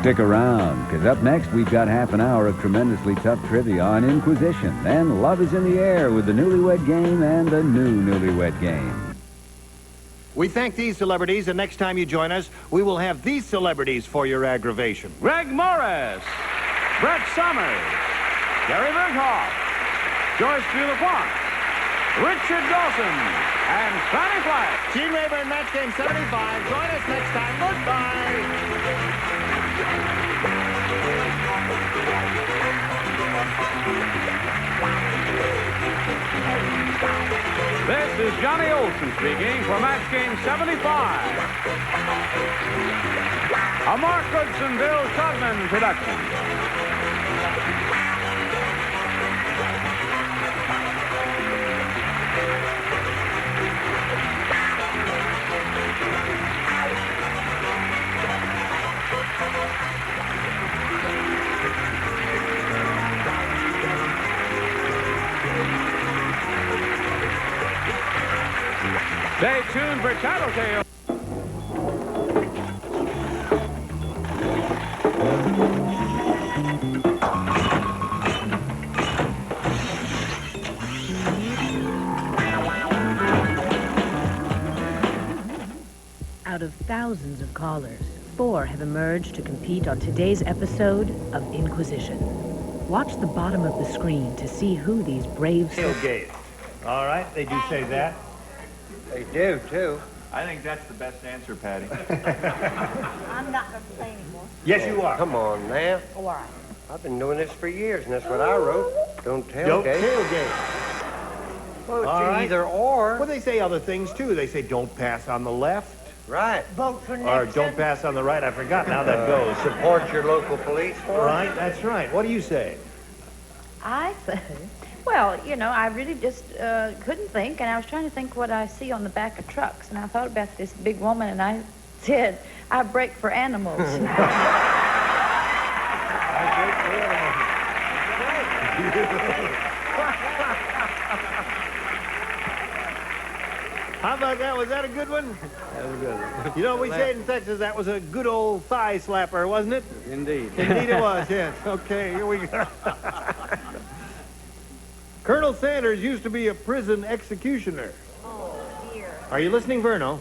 Stick around, because up next we've got half an hour of tremendously tough trivia on Inquisition. Then Love is in the Air with the Newlywed Game and the new Newlywed Game. We thank these celebrities, and next time you join us, we will have these celebrities for your aggravation. Greg Morris, Brett Summers, Gary Berghoff, Joyce Bueller-Point, Richard Dawson, and Fanny Flash. Gene Rayburn, Match Game 75. Join us next time. Goodbye. This is Johnny Olson speaking for Match Game 75. A Mark Goodson, Bill Todman production. Stay tuned for Tattletale. Out of thousands of callers, 4 have emerged to compete on today's episode of Inquisition. Watch the bottom of the screen to see who these brave... Tailgate. All right, they do say that. They do, too. I think that's the best answer, Patty. I'm not going to play anymore. Yes, you are. Come on, now. Oh, all right. I've been doing this for years, and that's what I wrote. Don't tailgate. Don't tailgate. Well, it's All right. either or. Well, they say other things, too. They say don't pass on the left. Right. Vote for Or don't pass on the right. I forgot how that goes. Support your local police force. Right, that's right. What do you say? I say, well, you know, I really just couldn't think, and I was trying to think what I see on the back of trucks, and I thought about this big woman, and I said, I break for animals. How about that? Was that a good one? That was a good one. You know, we say it in Texas, that was a good old thigh slapper, wasn't it? Indeed. Indeed it was, yes. Okay, here we go. Colonel Sanders used to be a prison executioner. Oh, dear. Are you listening, Verno?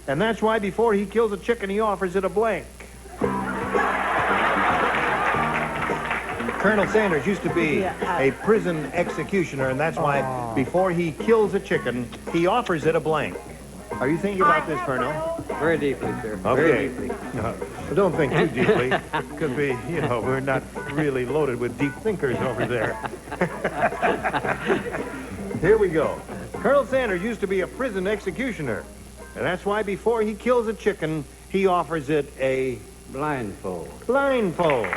And that's why before he kills a chicken, he offers it a blank. Colonel Sanders used to be a prison executioner, and that's why before he kills a chicken, he offers it a blank. Are you thinking about this, Verno? Very deeply, sir. Okay. Very deeply. No, don't think too deeply, because we're not really loaded with deep thinkers over there. Here we go. Colonel Sanders used to be a prison executioner, and that's why before he kills a chicken, he offers it a blindfold. Blindfold.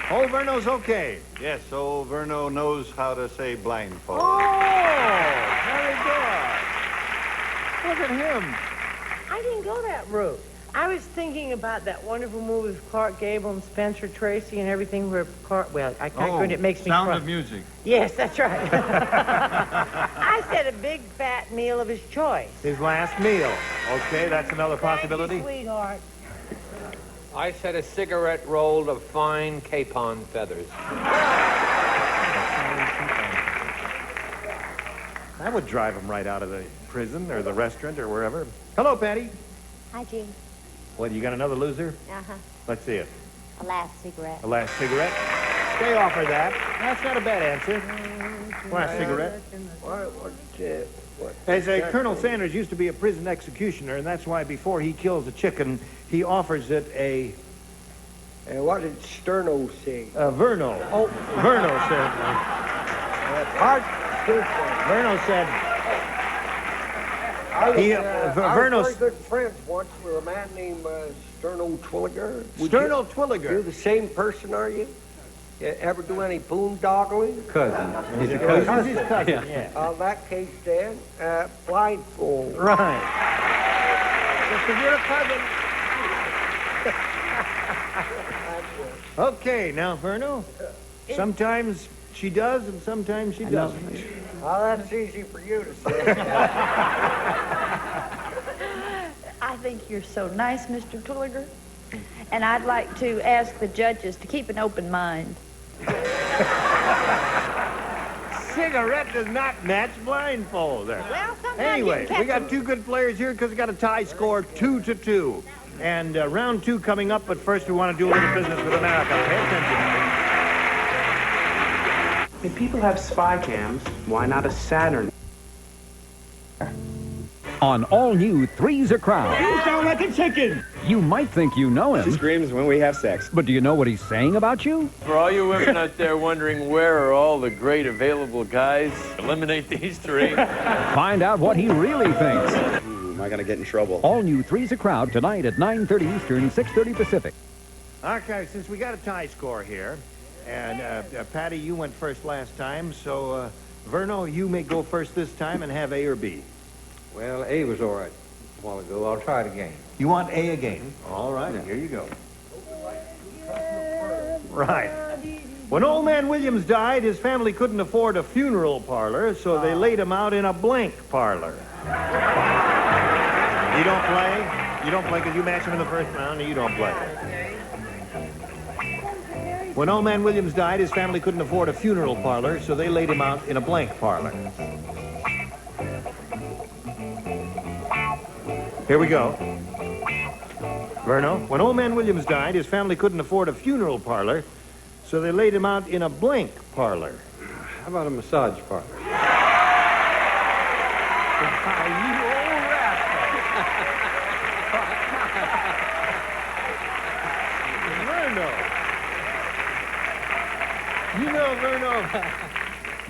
Old Verno's okay. Yes, old Verno knows how to say blindfold. Oh, very good. Look at him. I didn't go that route. I was thinking about that wonderful movie with Clark Gable and Spencer Tracy and everything where Clark, well, I can't go into it, makes me Sound cry. of Music. Yes, that's right. I said a big fat meal of his choice. His last meal. Okay, that's another possibility. Sweetheart. I said a cigarette rolled of fine capon feathers. That would drive him right out of the prison or the restaurant or wherever. Hello, Patty. Hi, Gene. What, you got another loser? Uh-huh. Let's see it. A last cigarette. A last cigarette? Stay off of that. That's not a bad answer. Last cigarette. They say Colonel Sanders used to be a prison executioner, and that's why before he kills a chicken, he offers it a... what did Sterno say? Verno. Oh, Verno said... Verno said... I was Verno... very good friends once with a man named Sterno Twilliger. Sterno Twilliger? You're the same person, are you? You ever do any boondoggling? Cousin. He's a cousin. He's his cousin, yeah. In that case, then, blindfold. Right. Just because you're a cousin. Okay, now, Verno. Sometimes she does, and sometimes she doesn't. Well, that's easy for you to say. I think you're so nice, Mr. Twilliger. And I'd like to ask the judges to keep an open mind. Cigarette does not match blindfold. Well, sometimes Anyway, you can we catch got two good players here because we got a tie score 2-2. And round 2 coming up, but first we want to do a little business with America. Pay attention. If people have spy cams, why not a Saturn? On all-new Three's a Crowd. You sound like a chicken! You might think you know him. She screams when we have sex. But do you know what he's saying about you? For all you women out there wondering where are all the great available guys, eliminate these 3. Find out what he really thinks. Am I going to get in trouble? All-new Three's a Crowd tonight at 9:30 Eastern, 6:30 Pacific. Okay, since we got a tie score here, and Patty, you went first last time, so Verno, you may go first this time and have A or B. Well, A was all right a while ago. I'll try it again. You want A again? All right, here you go. Right. When old man Williams died, his family couldn't afford a funeral parlor, so they laid him out in a blank parlor. You don't play? You don't play because you match him in the first round, and you don't play. When old man Williams died, his family couldn't afford a funeral parlor, so they laid him out in a blank parlor. Here we go. Verno, when old man Williams died, his family couldn't afford a funeral parlor, so they laid him out in a blank parlor. How about a massage parlor?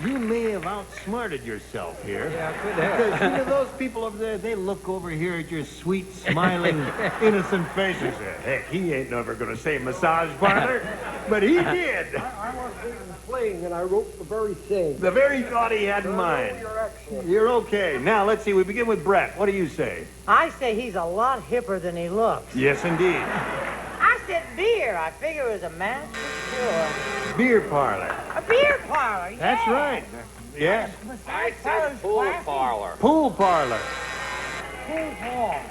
You may have outsmarted yourself here. Yeah, could have. Because, you know, those people over there, they look over here at your sweet, smiling, innocent face and say, heck, he ain't never going to say massage parlor. But he did. I was reading playing, and I wrote the very thing. The very thought he had in mind. You're excellent. You're okay. Now, let's see. We begin with Brett. What do you say? I say he's a lot hipper than he looks. Yes, indeed. I said beer. I figure it was a match for sure. Beer parlor. A beer parlor, yeah. That's right. Yes. I said pool parlor. Pool parlor. Pool hall.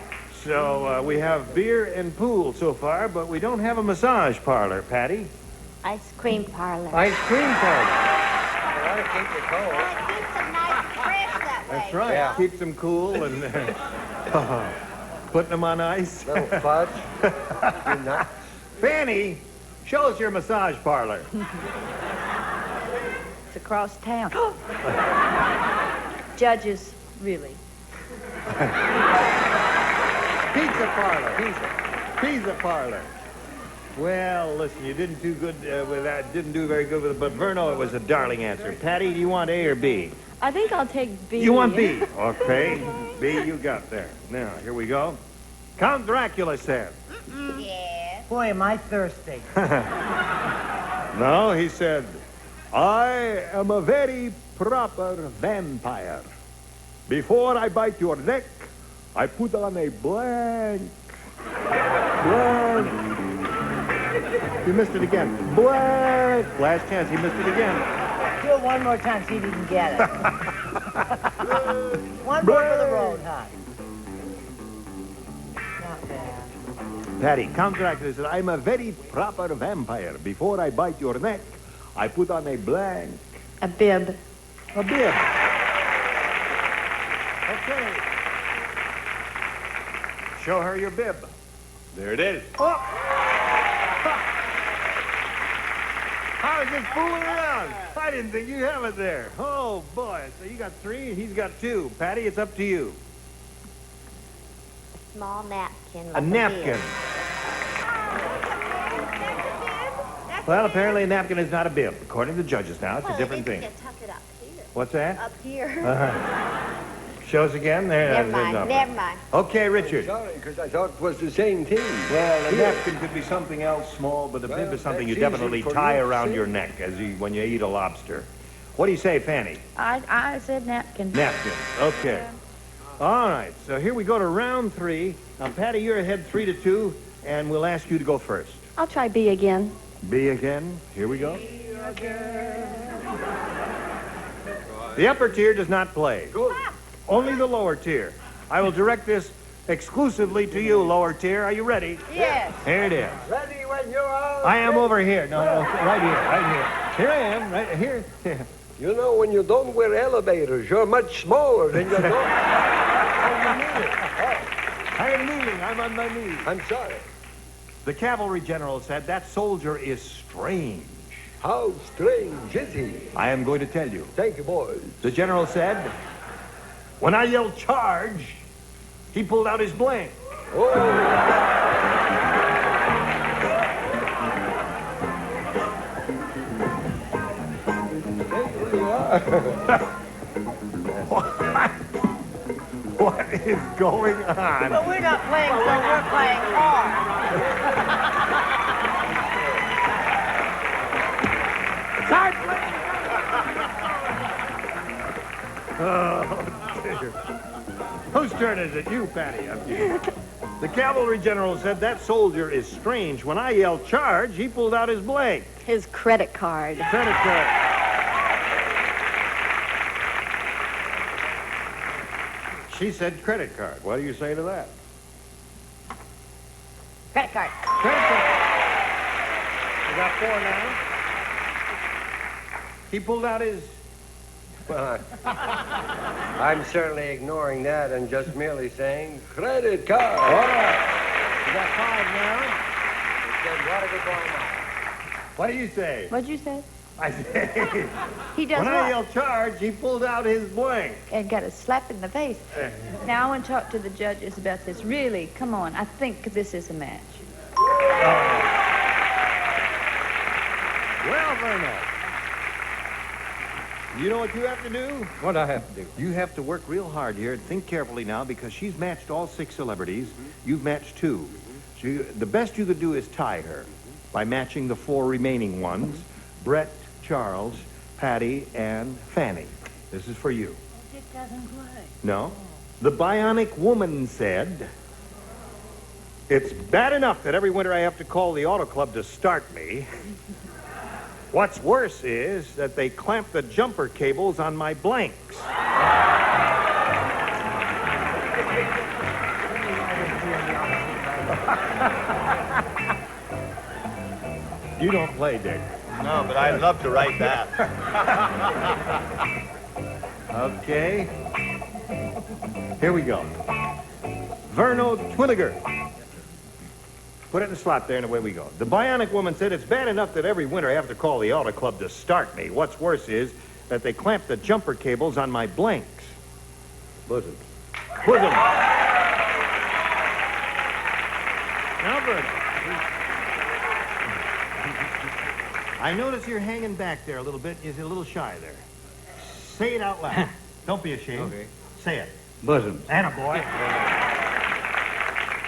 So we have beer and pool so far, but we don't have a massage parlor, Patty. Ice cream parlor. Ice cream parlor. That'll keep you cold. It keeps them nice and fresh that way. That's right. Yeah. Keeps them cool and putting them on ice. Little fudge. You're not. Fanny, show us your massage parlor. It's across town. Judges, really. Pizza parlor. Pizza parlor. Well, listen, you didn't do good with that. Didn't do very good with it, but Verno, it was a darling answer. Patty, do you want A or B? I think I'll take B. You want B? Okay. B you got there. Now, here we go. Count Dracula said. Yes. Boy, am I thirsty. No, he said, I am a very proper vampire. Before I bite your neck, I put on a blank. You missed it again. Blank. Last chance, he missed it again. Do it one more time, see if you can get it. One more for the road, huh? Not bad. Patty, Count Dracula said, I'm a very proper vampire. Before I bite your neck, I put on a blank. A bib. A bib. Okay. Show her your bib. There it is. Oh! I was just fooling around. I didn't think you'd have it there. Oh, boy. So you got 3 and he's got 2. Patty, it's up to you. Small napkin. A like napkin. bib. Well, apparently a napkin is not a bib. According to the judges now, it's a different thing. Tuck it up here. What's that? Up here. Show us again. There. Never mind. Never mind. Okay, Richard. Sorry, because I thought it was the same thing. Well, a napkin could be something else small, but a bib is something you that's definitely easy for tie you to around say. your neck when you eat a lobster. What do you say, Fanny? I said napkin. Napkin. Okay. All right. So here we go to round 3. Now, Patty, you're ahead 3-2, and we'll ask you to go first. I'll try B again. B again. Here we go. The upper tier does not play. Good. Only the lower tier. I will direct this exclusively to you, lower tier. Are you ready? Yes. Here it is. Ready when you are. I am over here. No, right here. Here I am, right here. You know, when you don't wear elevators, you're much smaller than you don't. I am kneeling. I'm on my knees. I'm sorry. The cavalry general said that soldier is strange. How strange is he? I am going to tell you. Thank you, boys. The general said, when I yelled charge, he pulled out his blank. What is going on? But we're not playing so we're playing hard. Start playing. Oh, dear. Whose turn is it? You, Patty. Up to you. The cavalry general said that soldier is strange. When I yelled charge, he pulled out his blank. His credit card. Credit card. She said credit card. What do you say to that? Credit card. Credit card. We got 4 now. He pulled out his... Well, I'm certainly ignoring that and just merely saying credit card. All right. We got 5 now. What are we going on? What do you say? What'd you say? I say... He does when what? I yelled charge, he pulled out his blank. And got a slap in the face. Now I want to talk to the judges about this. Really, come on. I think this is a match. Well, Verno. You know what you have to do? What do I have to do? You have to work real hard here. Think carefully now, because she's matched all 6 celebrities. You've matched 2. So the best you could do is tie her by matching the 4 remaining ones. Brett, Charles, Patty, and Fanny. This is for you. It doesn't play. No? The Bionic Woman said, "It's bad enough that every winter I have to call the auto club to start me. What's worse is that they clamp the jumper cables on my blanks." You don't play, Dick. No, but I'd love to write that. Okay. Here we go. Verno Twilliger. Put it in the slot there, and away we go. The Bionic Woman said, "It's bad enough that every winter I have to call the auto club to start me. What's worse is that they clamp the jumper cables on my blanks." Bosom. Bosom. Now, Verno. I notice you're hanging back there a little bit. You're a little shy there. Say it out loud. Don't be ashamed. Okay. Say it. Bosom. Attaboy.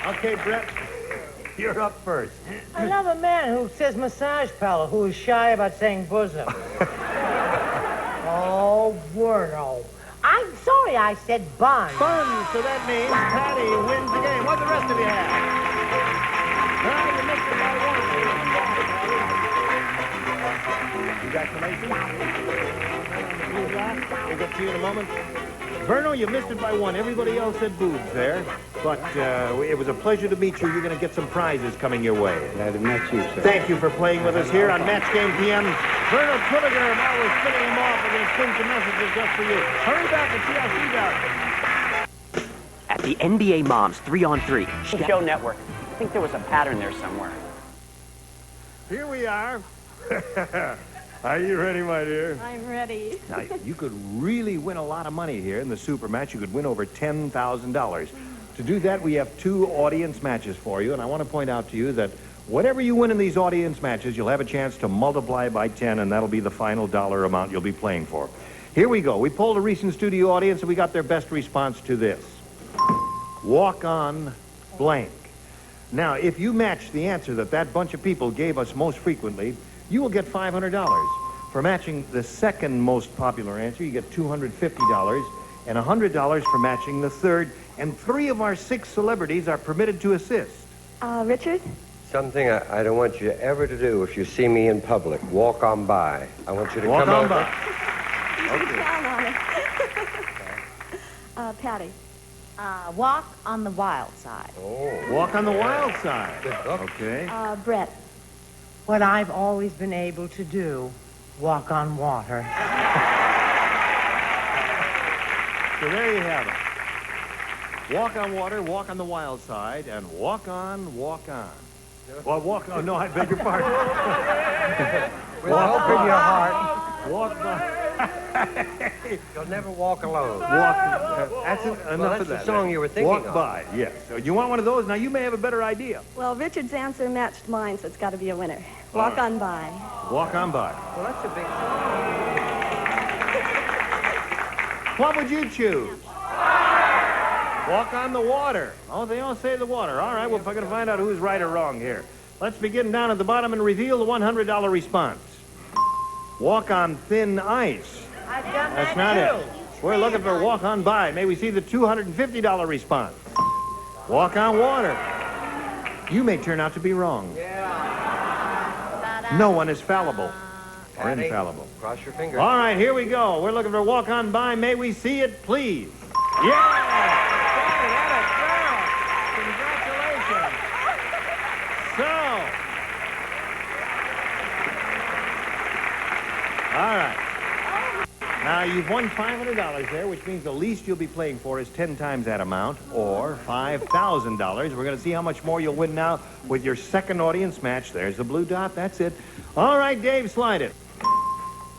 Okay, Brett. You're up first. I love a man who says massage parlor, who is shy about saying bosom. Oh, Werno. I'm sorry I said bun. Fun, so that means Patty wins the game. What the rest of you have? Well, you missed it by 1. Congratulations. We'll get to you in a moment. Verno, you missed it by 1. Everybody else said boobs there. But it was a pleasure to meet you. You're going to get some prizes coming your way. Glad to meet you, sir. Thank you for playing with us here on Match Game PM. Verno Twilliger, while we're spinning him off, we're going to spin some messages just for you. Hurry back and see how she does. At the NBA Moms 3-on-3 Show Network. I think there was a pattern there somewhere. Here we are. Are you ready, my dear? I'm ready. Now, you could really win a lot of money here in the super match. You could win over $10,000. To do that, we have 2 audience matches for you, and I want to point out to you that whatever you win in these audience matches, you'll have a chance to multiply by 10, and that'll be the final dollar amount you'll be playing for. Here we go. We polled a recent studio audience, and we got their best response to this. Walk on blank. Now, if you match the answer that bunch of people gave us most frequently, you will get $500. For matching the second most popular answer, you get $250 and $100 for matching the third. And 3 of our 6 celebrities are permitted to assist. Richard? Something I don't want you ever to do if you see me in public. Walk on by. I want you to Walk come on over. by. Okay. Count on it. Patty? Walk on the wild side. Oh. Walk on the wild side. Okay. Brett? What I've always been able to do, walk on water. So there you have it. Walk on water, walk on the wild side, and walk on, walk on. Well, walk on. No, I beg your pardon. With hope in your heart. Walk by. You'll never walk alone. That's enough that's of that. the song you were thinking Walk of. by, yes. So you want one of those? Now, you may have a better idea. Well, Richard's answer matched mine, so it's got to be a winner. Walk on by. Walk on by. Well, that's a big song. What would you choose? Walk on the water. Oh, they all say the water. All right, well, we're going to find out who's right or wrong here. Let's begin down at the bottom and reveal the $100 response. Walk on thin ice. I've done That's that not too. it. We're looking for walk on by. May we see the $250 response? Walk on water. You may turn out to be wrong. No one is fallible or Patty, infallible. Cross your fingers. All right, here we go. We're looking for walk on by. May we see it, please? Yeah! Congratulations. So, all right. Now, you've won $500 there, which means the least you'll be playing for is 10 times that amount, or $5,000. We're going to see how much more you'll win now with your second audience match. There's the blue dot. That's it. All right, Dave, slide it.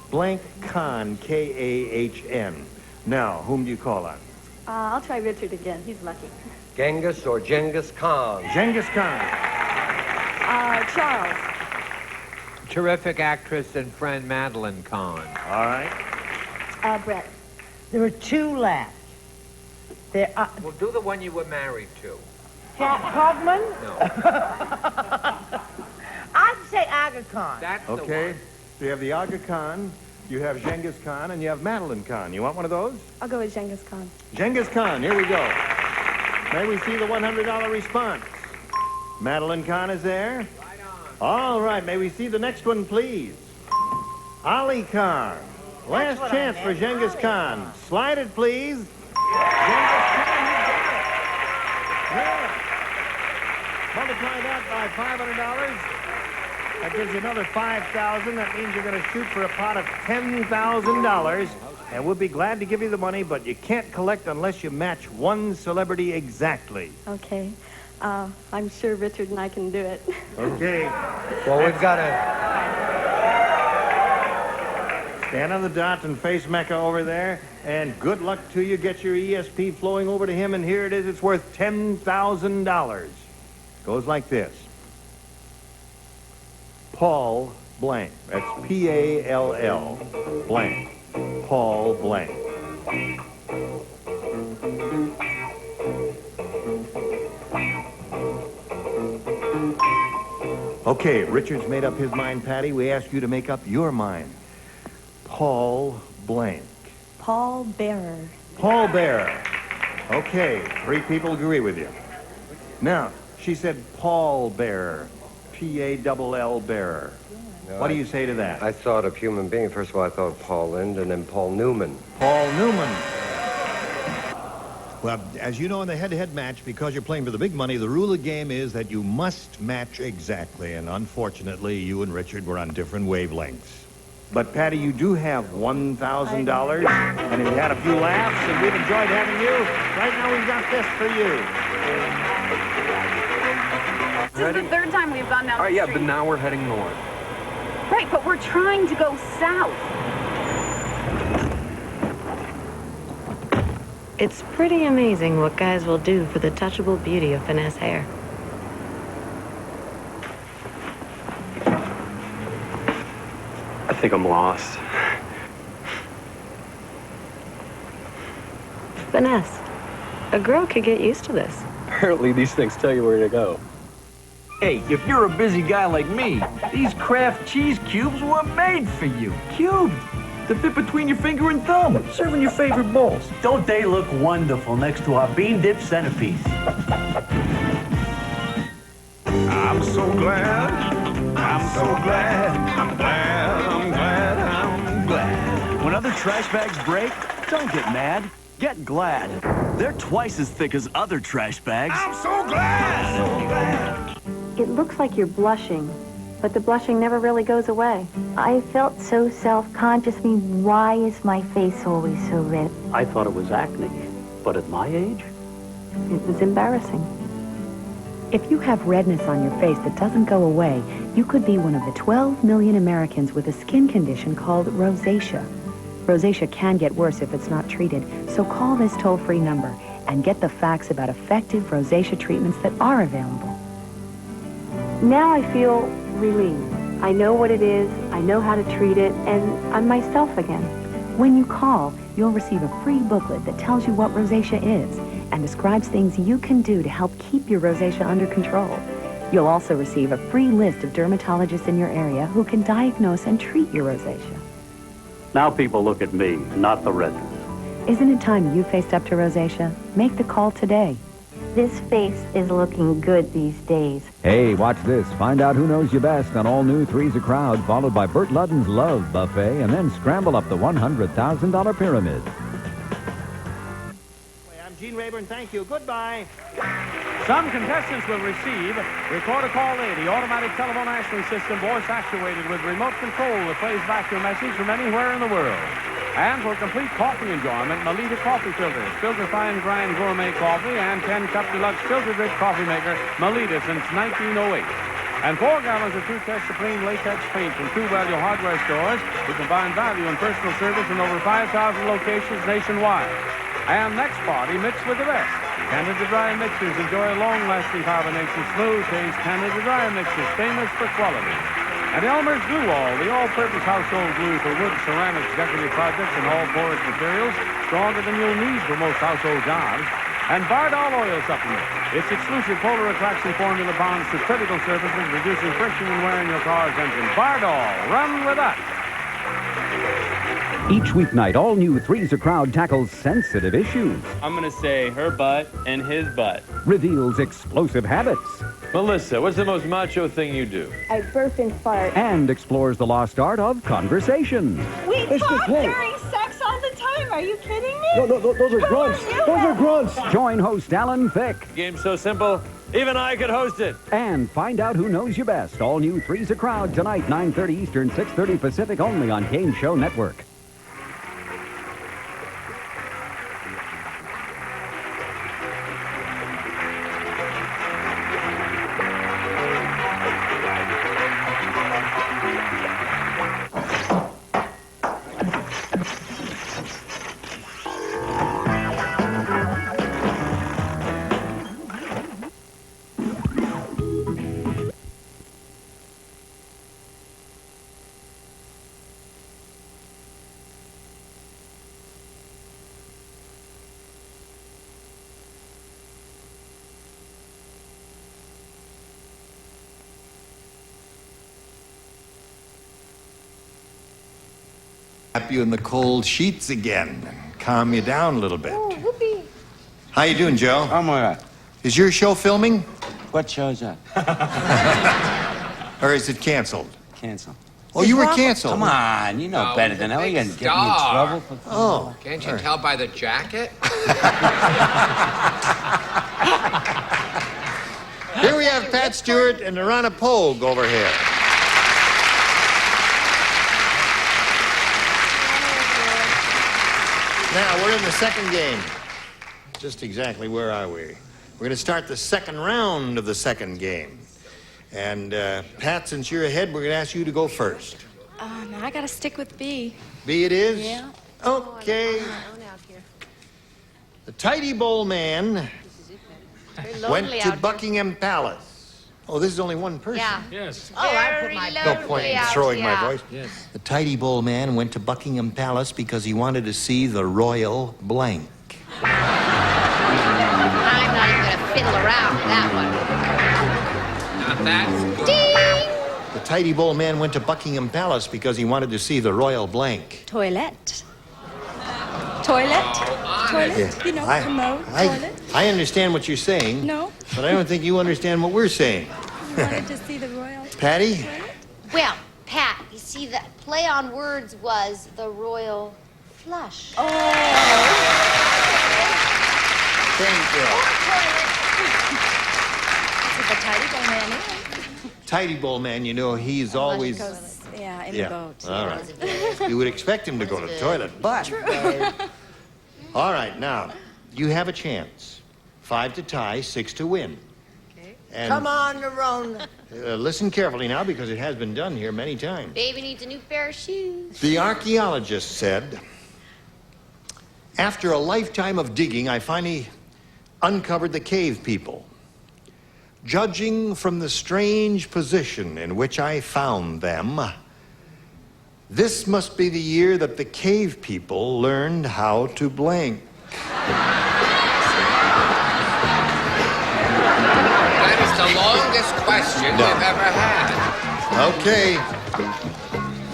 Blank Khan, K-A-H-N. Now, whom do you call on? I'll try Richard again. He's lucky. Genghis or Genghis Khan? Genghis Khan. Charles. Terrific actress and friend Madeline Kahn. All right. Brett. There are 2 left. There are... Well, do the one you were married to. Jack Hogman? No. I'd say Aga Khan. That's the Okay. one. So you have the Aga Khan, you have Genghis Khan, and you have Madeline Khan. You want one of those? I'll go with Genghis Khan. Genghis Khan, here we go. May we see the $100 response? Madeline Khan is there? Right on. All right, may we see the next one, please? Ali Khan. Last what chance I for meant, Genghis Ali Khan. Khan. Slide it, please. Genghis Khan, you got it. Yeah. Multiply that by $500. That gives you another $5,000. That means you're going to shoot for a pot of $10,000. And we'll be glad to give you the money, but you can't collect unless you match one celebrity exactly. Okay. I'm sure Richard and I can do it. Okay. Well, we've got to... Stand on the dot and face Mecca over there. And good luck to you. Get your ESP flowing over to him, and here it is. It's worth $10,000. Goes like this. Paul blank. That's P-A-L-L blank. Paul blank. Okay, Richard's made up his mind, Patty. We ask you to make up your mind. Paul blank. Paul Bearer. Paul Bearer. Okay, 3 people agree with you. Now, she said Paul Bearer. P-A-L-L Bearer. No, What do you say to that? I thought of human being. First of all, I thought of Paul Lynde and then Paul Newman. Paul Newman. Well, as you know, in the head-to-head match, because you're playing for the big money, the rule of the game is that you must match exactly. And unfortunately, you and Richard were on different wavelengths. But, Patty, you do have $1,000, and you've had a few laughs, and we've enjoyed having you. Right now, we've got this for you. This is the 3rd time we've gone down All right, the yeah, street. but now we're heading north. Right, but we're trying to go south. It's pretty amazing what guys will do for the touchable beauty of finesse hair. I think I'm lost. Finesse. A girl could get used to this. Apparently these things tell you where to go. Hey, if you're a busy guy like me, these Kraft cheese cubes were made for you. Cubed to fit between your finger and thumb, serving your favorite bowls. Don't they look wonderful next to our bean dip centerpiece? I'm so glad, I'm so glad, I'm glad, I'm glad, I'm glad. When other trash bags break, don't get mad. Get glad. They're twice as thick as other trash bags. I'm so glad, so glad. It looks like you're blushing, but the blushing never really goes away. I felt so self-conscious. I mean, why is my face always so red? I thought it was acne, but at my age? It was embarrassing. If you have redness on your face that doesn't go away, you could be one of the 12 million Americans with a skin condition called rosacea. Rosacea can get worse if it's not treated, so call this toll-free number and get the facts about effective rosacea treatments that are available. Now I feel relieved. I know what it is, I know how to treat it, and I'm myself again. When you call, you'll receive a free booklet that tells you what rosacea is and describes things you can do to help keep your rosacea under control. You'll also receive a free list of dermatologists in your area who can diagnose and treat your rosacea. Now people look at me, not the redness. Isn't it time you faced up to rosacea? Make the call today. This face is looking good these days. Hey, watch this. Find out who knows you best on all new Three's a Crowd, followed by Burt Ludden's Love Buffet, and then scramble up the $100,000 pyramid. I'm Gene Rayburn. Thank you. Goodbye. Some contestants will receive Recorder Call Lady, automatic telephone answering system, voice actuated with remote control that plays back your message from anywhere in the world. And for complete coffee enjoyment, Melita coffee filters, filter fine grind gourmet coffee, and 10-cup deluxe filter drip coffee maker, Melita since 1908. And 4 gallons of True Test Supreme latex paint from True Value hardware stores who combine value and personal service in over 5,000 locations nationwide. And next party mixed with the best. Canada Dry mixers enjoy a long-lasting carbonation, smooth taste. Canada Dry mixers, famous for quality. And Elmer's Glue All, the all-purpose household glue for wood, ceramics, decorative projects, and all porous materials, stronger than you'll need for most household jobs. And Bardol Oil Supplement. Its exclusive polar attraction formula bonds to critical surfaces, reducing friction and wear in your car's engine. Bardol, run with us. Each weeknight, all new Three's a Crowd tackles sensitive issues, I'm gonna say her butt and his butt. reveals explosive habits, Melissa, what's the most macho thing you do? I burp and fart. and explores the lost art of conversation. We talk during sex all the time. Are you kidding me? No, those are grunts. Those are grunts. Join host Alan Thicke Game's so simple, even I could host it. and find out who knows you best. All new Three's a Crowd tonight, 9:30 Eastern, 6:30 Pacific, only on Gameshow Network. Wrap you in the cold sheets again and calm you down a little bit. Oh, whoopee. How you doing, Joe? I'm all right. Is your show filming? What show's that? Or is it canceled? Cancel. Oh, you were canceled. Come on, you know better than that. Are you going to get me in trouble for... Oh. Can't you tell by the jacket? Here we have Pat Stewart and Arana Pogue over here. Now, we're in the second game. Just exactly where are we? We're going to start the second round of the second game. And, Pat, since you're ahead, we're going to ask you to go first. No, I gotta stick with B. B it is? Yeah. Okay. The Tidy Bowl Man went to Buckingham Palace. Oh, this is only one person. Yeah. Yes. Oh, I put my No point in throwing my voice. Yes. The Tidy Bowl Man went to Buckingham Palace because he wanted to see the royal blank. I'm not even gonna fiddle around with that one. Not that. Ding! The Tidy Bowl Man went to Buckingham Palace because he wanted to see the royal blank. Toilet. Toilet. Toilet. Yeah. You know, commode. Toilet. I understand what you're saying. No. But I don't think you understand what we're saying. You wanted to see the royal. Patty? Well, Pat, you see, the play on words was the royal flush. Oh. Thank you. That's what the tidy bowl man is. Tidy Bowl Man, you know, he's always... Yeah, in the boat. All right. You would expect him to go to the toilet, but... All right, now, you have a chance. 5 to tie, 6 to win. Okay. And, Come on, Nerone. listen carefully now, because it has been done here many times. Baby needs a new pair of shoes. The archaeologist said, after a lifetime of digging, I finally uncovered the cave people. Judging from the strange position in which I found them, this must be the year that the cave people learned how to blank. That is the longest question we've ever had. Okay.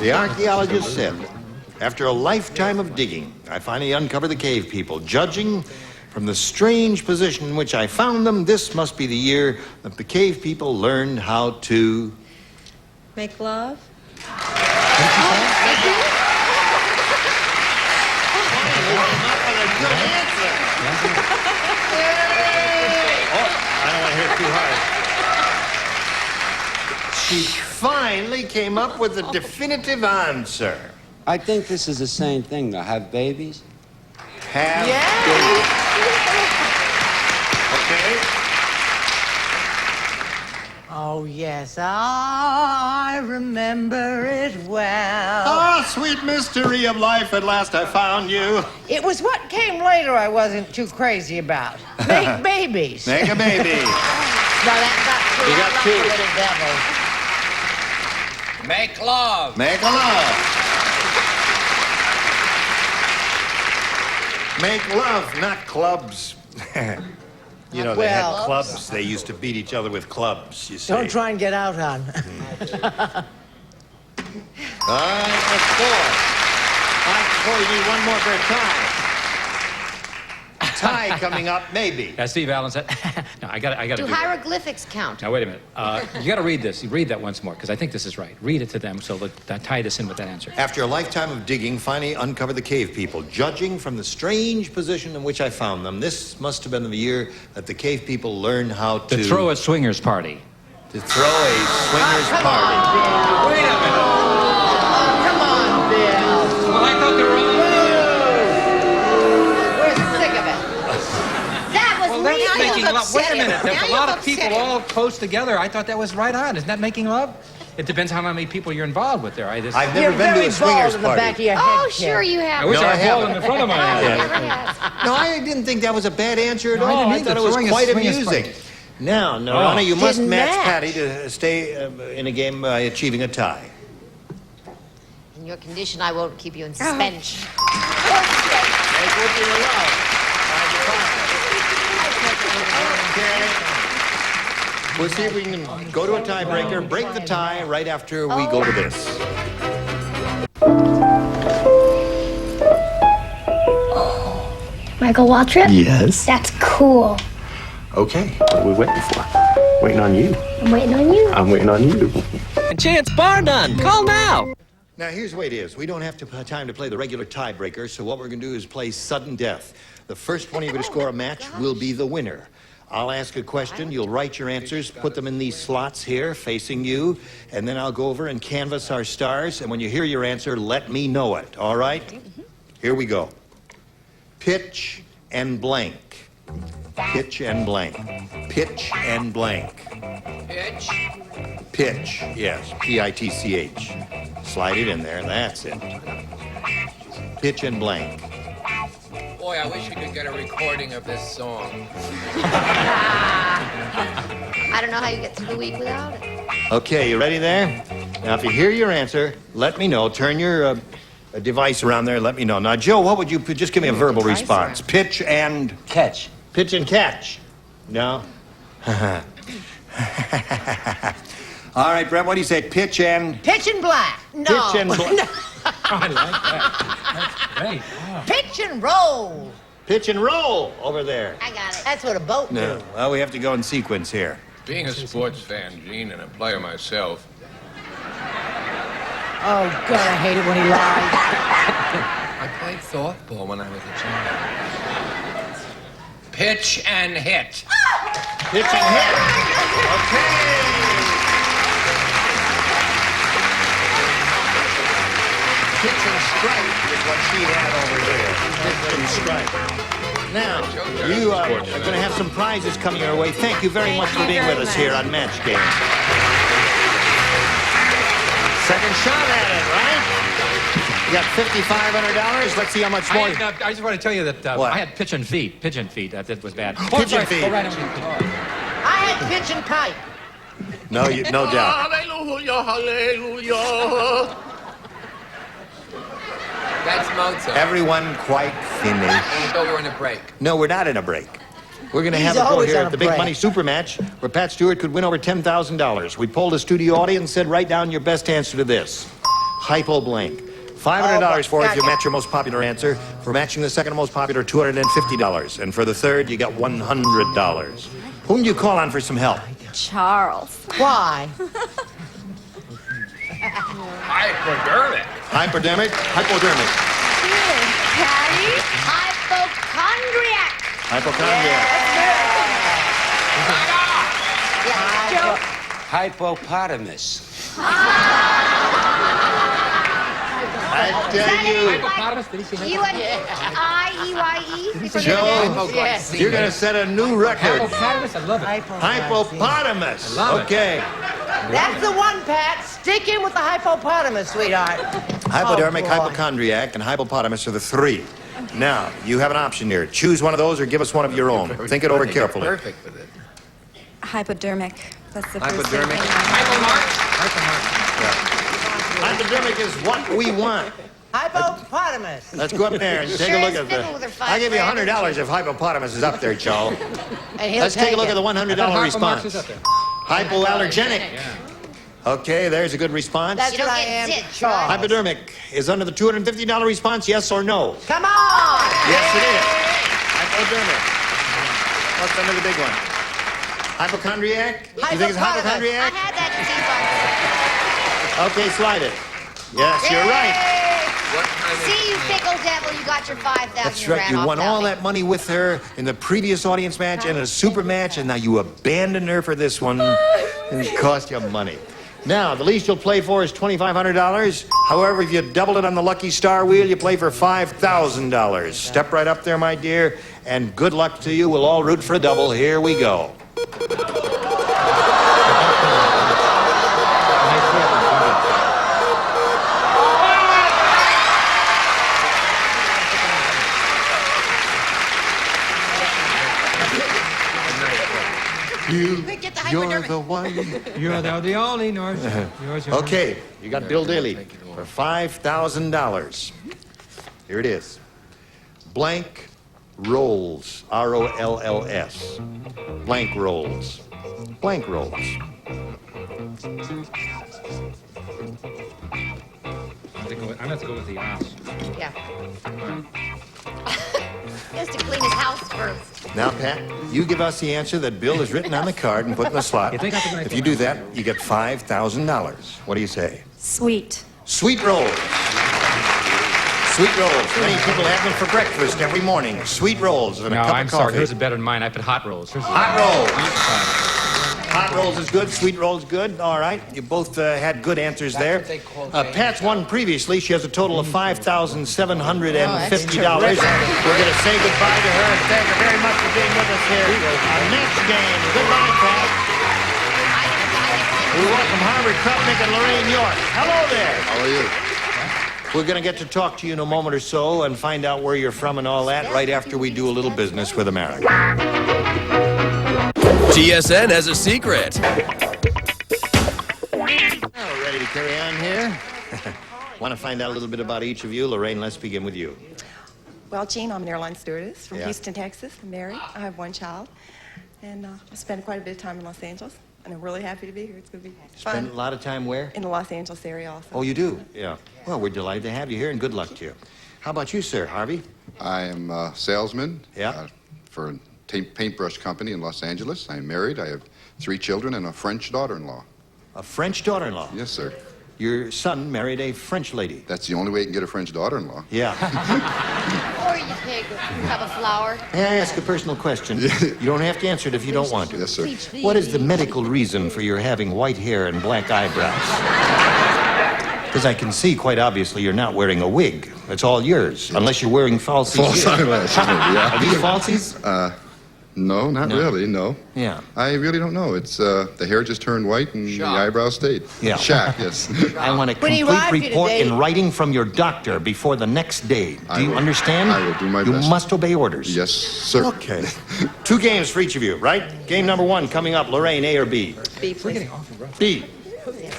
The archaeologist said, after a lifetime of digging, I finally uncovered the cave people. Judging from the strange position in which I found them, this must be the year that the cave people learned how to... Make love? I don't want to hear it too hard. She finally came up with a definitive answer. I think this is the same thing, though. Have babies? Have babies. Okay. Oh, yes, I remember it well. Ah, sweet mystery of life, at last I found you. It was what came later I wasn't too crazy about. Make babies. Make a baby. No, that got too You got two. Little devil. Make love. Make love. Make love, not clubs. You know, they had Well- clubs. They used to beat each other with clubs, you see. Don't try and get out, hon. All right, let's go. You need one more for a tie. Tie coming up, maybe. Steve Allen said, no, I got to Do do that. hieroglyphics count? Now, wait a minute. You got to read this. You read that once more, because I think this is right. Read it to them, so tie this in with that answer. After a lifetime of digging, finally uncovered the cave people. Judging from the strange position in which I found them, this must have been the year that the cave people learned how to... To throw a swingers party. To throw a swingers party. Wait a minute. Come on, Bill. Well, I thought they were on. We're sick of it. That was Well, that's real. making love. Wait a minute. There's Now a lot you've of people upset him. all close together. I thought that was right on. Isn't that making love? It depends how many people you're involved with there. I've You're never been to very a swingers bald in the back of party. your head, Oh, kid. sure you have. I wish No, I I was bald in haven't. the front of my head. Never has. No, I didn't think that was a bad answer at No, I all. didn't I either. thought it was Throwing a quite swingers amusing. party. Now, Narana, you must Didn't match match. Patty to stay in a game by achieving a tie. In your condition, I won't keep you in suspense. Make what you love. Okay. We'll see if we can go to a tiebreaker, break the tie right after we go to this. Michael Waltrip? Yes. That's cool. Okay, what are we waiting for? Waiting on you. I'm waiting on you. I'm waiting on you. Chance bar none. Call now. Now, here's the way it is. We don't have time to play the regular tiebreaker, so what we're going to do is play sudden death. The first one of you to score a match will be the winner. I'll ask a question, you'll write your answers, put them in these slots here, facing you, and then I'll go over and canvass our stars, and when you hear your answer, let me know it, all right? Here we go. Pitch and blank. Pitch and blank. Pitch and blank. Pitch. Pitch, yes, P-I-T-C-H. Slide it in there, that's it. Pitch and blank. Boy, I wish we could get a recording of this song. I don't know how you get through the week without it. Okay, you ready there? Now, if you hear your answer, let me know. Turn your device around there, let me know. Now, Joe, what would you... Just give me a verbal response. Pitch and... Catch. Pitch and catch. No? All right, Brett, what do you say? Pitch and... Pitch and black. No. Pitch and black. I like that. That's great. Wow. Pitch and roll. Pitch and roll over there. I got it. That's what a boat No, do. well, we have to go in sequence here. Being a sports fan, Gene, and a player myself, Oh, God, I hate it when he lies. I played softball when I was a child. Pitch and hit. Pitch and hit. Okay. Pitch and strike is what she had over here. Pitch and strike. Now, you are going to have some prizes coming your way. Thank you very much for being with us here on Match Game. Second shot at it, right? You got $5,500. Let's see how much more. I just want to tell you that What? I had pigeon feet. Pigeon feet. That was bad. Pigeon feet. Oh, right. I had pitch and pipe. No, no doubt. Hallelujah, hallelujah. That's Mozart. Everyone quite finished. I thought we were in a break. No, we're not in a break. We're going to He's have a go always here on at a the Big break. Money Super Match where Pat Stewart could win over $10,000. We polled a studio audience and said, write down your best answer to this. Hypo blank. $500 for it if you match your most popular answer. For matching the second most popular, $250. And for the third, you got $100. Whom do you call on for some help? Charles. Why? Hypodermic. Hypodermic? Hypodermic. Patty? Hypochondriac. Hypochondriac. Hippopotamus. I tell you, U-N-I-E-Y-E. Joe, Yes. you're going to set a new record. Hippopotamus, I love it. Hypopotamus. I love it. Okay. That's the one, Pat. Stick in with the hippopotamus, sweetheart. Hypodermic, Oh, boy. hypochondriac, and hypopotamus are the three. Now, you have an option here. Choose one of those or give us one of your own. Think it over carefully. Perfect with it. Hypodermic. That's the first Hypodermic. thing. Hypomark. Yeah. Hypodermic is what we want. Hippopotamus. Let's go up there and take Sure a look is at fiddle with her the... five I'll give you grand. $100 if hippopotamus is up there, Joe. And he'll Let's take a look it. at the $100 response. Hypoallergenic. Okay, there's a good response. That's You what don't I get am to zits, Charles. Hypodermic is under the $250 response, yes or no? Come on! Yes, it is. Hypodermic. What's under the big one? Hypochondriac? You think it's I hypochondriac? had that Okay, slide it. Yes, you're right. See, you fickle devil, you got your 5,000 That's right. grand You off won that all one. that money with her in the previous audience match and a super match, and now you abandoned her for this one, and it cost you money. Now, the least you'll play for is $2,500. However, if you doubled it on the Lucky Star wheel, you play for $5,000. Step right up there, my dear, and good luck to you. We'll all root for a double. Here we go. You're the one. You're the only North. Okay, you got Bill Daly for $5,000. Here it is. Blank rolls. R-O-L-L-S. Blank rolls. Blank rolls. I'm going to have to go with the ass. Yeah. He has to clean his house first. Now, Pat, you give us the answer that Bill has written on the card and put in the slot. If you do that, you get $5,000. What do you say? Sweet. Sweet rolls. Sweet rolls. Many people have them for breakfast every morning. Sweet rolls and a No, cup I'm of coffee. sorry. Hers is better than mine. I put hot rolls. Hot rolls. Hot rolls is good. Sweet rolls good. All right. You both had good answers there. Pat's won previously. She has a total of $5,750. We're going to say goodbye to her and thank her very much for being with us here. Our next game. Goodbye, Pat. We welcome Harvard Krupnick and Lorraine York. Hello there. How are you? We're going to get to talk to you in a moment or so and find out where you're from and all that right after we do a little business with America. TSN has a secret. Oh, ready to carry on here? Want to find out a little bit about each of you? Lorraine, let's begin with you. Well, Jean, I'm an airline stewardess from Yeah. Houston, Texas. I'm married. I have one child. And I spend quite a bit of time in Los Angeles. And I'm really happy to be here. It's going to be fun. Spend a lot of time where? In the Los Angeles area also. Oh, you do? Yeah. Well, we're delighted to have you here and good luck to you. How about you, sir? Harvey? I am a salesman Yeah. for a paintbrush company in Los Angeles. I am married. I have 3 children and a French daughter-in-law. A French daughter-in-law? Yes, sir. Your son married a French lady. That's the only way you can get a French daughter-in-law. Yeah. Or you take a cup of flour. May I ask a personal question? You don't have to answer it if you don't want to. Yes, sir. What is the medical reason for your having white hair and black eyebrows? Because I can see quite obviously you're not wearing a wig. It's all yours, unless you're wearing falsies. False eyelashes, maybe, yeah. Are these falsies? No, not really, no. Yeah. I really don't know. It's, the hair just turned white and the eyebrows stayed. Yeah. Shack, yes. I want a When he complete arrived here report today- in writing from your doctor before the next day. Do you understand? I will do my You best. must obey orders. Yes, sir. Okay. 2 games for each of you, right? Game number 1 coming up. Lorraine, A or B? B, please. B.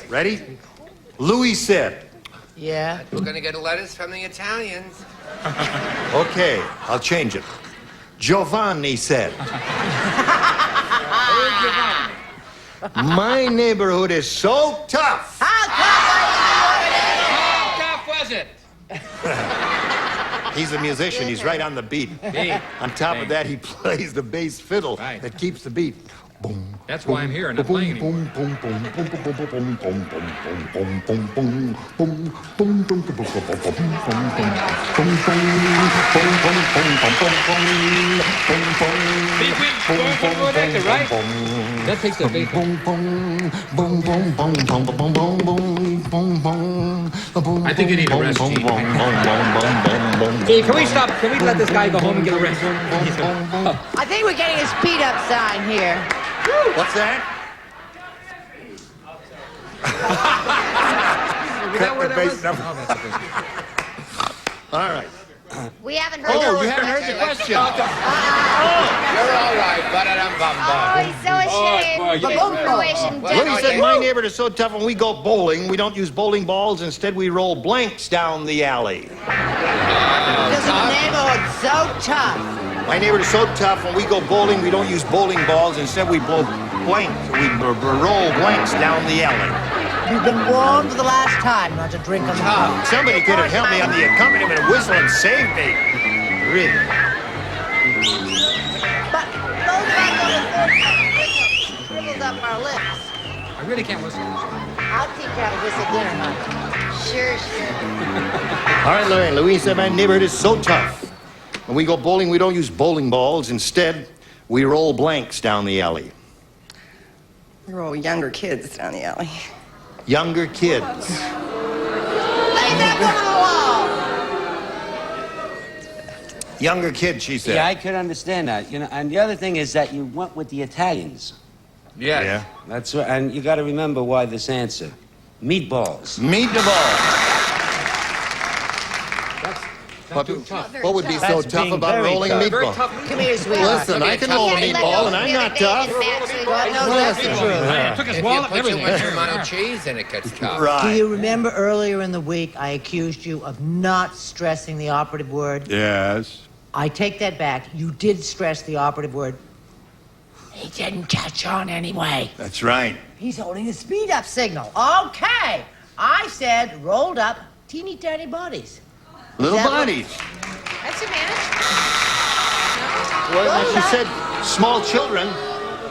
Ready? Louis said. Yeah. We're going to get letters from the Italians. Okay, I'll change it. Giovanni said. My neighborhood is so tough. How tough was it? He's a musician. He's right on the beat. On top of that, he plays the bass fiddle that keeps the beat. Boom. That's why I'm here and not playing anymore. That takes the beat. I think you need a rest, Gene. Gene, can we stop? Can we let this guy go home and get a rest? I think we're getting a speed up sign here. What's that? Is that where that was? All right. We haven't heard Oh, you haven't heard the question. You're all right, Oh, he's so ashamed. Croatian Louis devil. said my neighborhood is so tough when we go bowling, we don't use bowling balls. Instead, we roll blanks down the alley. Because the neighborhood's so tough. My neighborhood is so tough when we go bowling, we don't use bowling balls. Instead, we blow blanks. We roll blanks down the alley. You've been warned for the last time not to drink on the road. Somebody could have helped me on the accompaniment of whistle and saved me. Really? But those of us on the third time shrivels up our lips. I really can't whistle. I'll teach you how to whistle dinner, honey. Sure. All right, Larry. Louise said my neighborhood is so tough. When we go bowling, we don't use bowling balls. Instead, we roll blanks down the alley. We roll younger kids down the alley. Younger kids. Lay that woman alone. Younger kids, she said. Yeah, I could understand that. You know, and the other thing is that you went with the Italians. Yes. Yeah. That's right. And you got to remember why this answer. Meatballs. Meatballs. What would be so That's tough being about very rolling tough. meatball? Come here, sweetheart. Listen, I can roll a meatball, and I'm not tough. God knows that's the truth. Took his If you wallet and put too everything. much amount of cheese in, it gets tough. Do Right. you remember earlier in the week I accused you of not stressing the operative word? Yes. I take that back. You did stress the operative word. He didn't catch on anyway. That's right. He's holding the speed up signal. Okay. I said rolled up teeny tiny bodies. Little Is that what- bodies. That's your manage. Well, she said small children.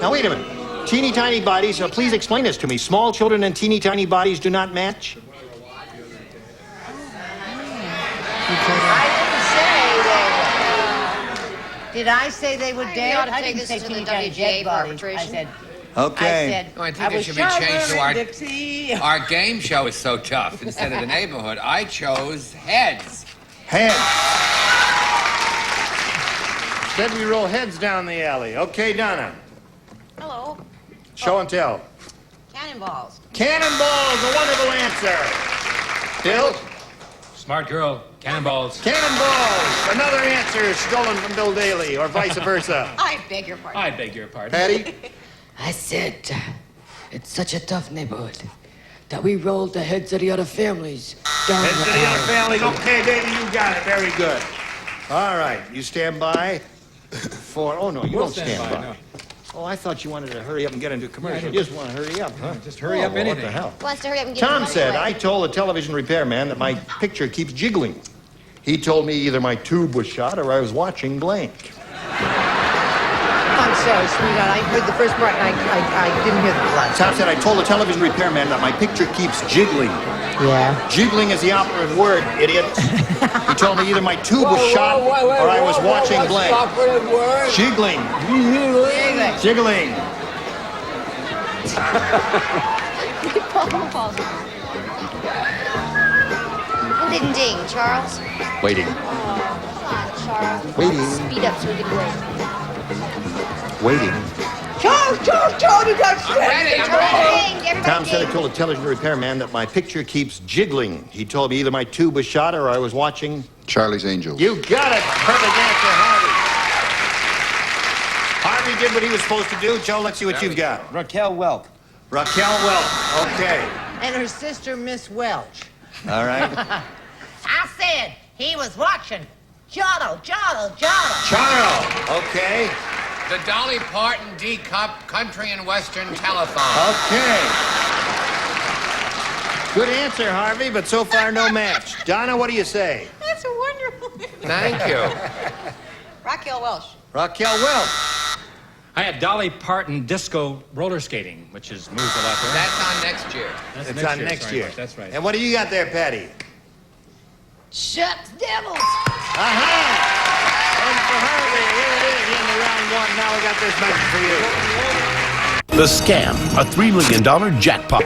Now, wait a minute. Teeny tiny bodies. Please explain this to me. Small children and teeny tiny bodies do not match? I didn't say they would. Did I say they would I date? ought to I take didn't this say to teeny the tiny WGA dead for bodies. arbitration. I said, Okay. No, I I think it was should be changed to Charmer and Dixie. our game show is so tough. Instead of the neighborhood, I chose heads. Heads. Said we roll heads down the alley. Okay, Donna. Hello. Show and tell. Cannonballs. Cannonballs, a wonderful answer. Bill? Smart girl. Cannonballs. Cannonballs, another answer stolen from Bill Daly, or vice versa. I beg your pardon. I beg your pardon. Patty? I said, it's such a tough neighborhood that we rolled the heads of the other families down Heads the of the other alley. families. Okay, baby, you got it. Very good. All right, you stand by for... Oh, no, you We'll don't stand by. no. Oh, I thought you wanted to hurry up and get into a commercial. You just want to hurry up, huh? Just hurry up anything. What the hell? Wants to hurry up and get Tom his said, money I away. told the television repairman that my picture keeps jiggling. He told me either my tube was shot or I was watching blank. I'm sorry, sweetheart. I heard the first part and I didn't hear the last. Tom said, I told the television repairman that my picture keeps jiggling. Yeah. Jiggling is the operative word, idiot. He told me either my tube was shot or I was watching blank. Jiggling. Jiggling. Who didn't ding, Charles? Waiting. Come on, Charles. Waiting. Speed up so we can wait. Waiting. Charles, you got Ready, I'm ready. Tom said I told the television repairman that my picture keeps jiggling. He told me either my tube was shot or I was watching... Charlie's Angels. You got it. Perfect answer, Harvey. Harvey did what he was supposed to do. Joe, let's see what you've got. Raquel Welk. Raquel Welch. Okay. And her sister, Miss Welch. All right. I said he was watching. Charo. Charo. Okay. The Dolly Parton D-Cup Country and Western Telethon. Okay. Good answer, Harvey, but so far no match. Donna, what do you say? That's wonderful. Thank you. Raquel Welch. Raquel Welch. I had Dolly Parton disco roller skating, which is moves a lot. That's on next year. That's It's on next sorry, year. Mark, that's right. And what do you got there, Patty? Shucks Devils. Aha! And for Harvey, here it is, in the round one. Now we got this message for you. The Scam, a $3 million jackpot.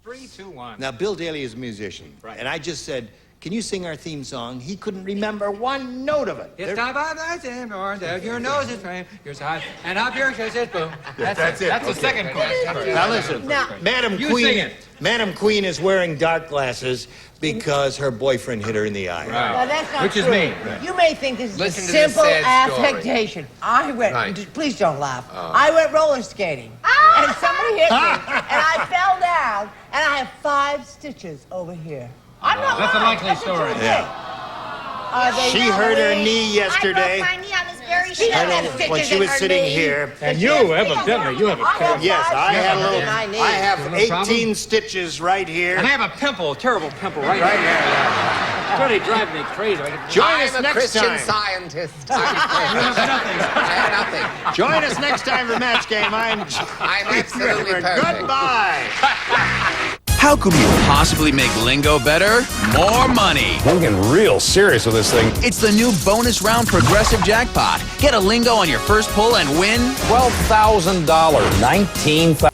3, 2, 1. Now, Bill Daly is a musician. Right. And I just said, can you sing our theme song? He couldn't remember one note of it. It's time by the same or your nose is framed, your side, and up your chest is boom. That's it. That's the second chorus. Now listen, Madam You Queen. sing it. Madam Queen is wearing dark glasses because her boyfriend hit her in the eye. Now, that's not Which is true. me. You may think this is Listen a to this simple sad story. affectation. I went, Right. please don't laugh. I went roller skating, and somebody hit me, and I fell down, and I have 5 stitches over here. I'm not That's a lying. likely That's a true story. thing. Yeah. Are they She hurt her really? knee yesterday. I broke my knee on this very She show. doesn't have When stitches she in was her sitting knee. here. And you, evidently, you have a terrible... Yes, I had a little. My knee. I have You have a 18 problem? stitches right here. And I have a pimple, a terrible pimple right here. It's really driving me crazy. Join I'm us a next Christian time. scientist. You have nothing. I have nothing. Join us next time for Match Game. I'm absolutely perfect. Goodbye. How could we possibly make lingo better? More money. I'm getting real serious with this thing. It's the new bonus round progressive jackpot. Get a lingo on your first pull and win $12,000. $19,000.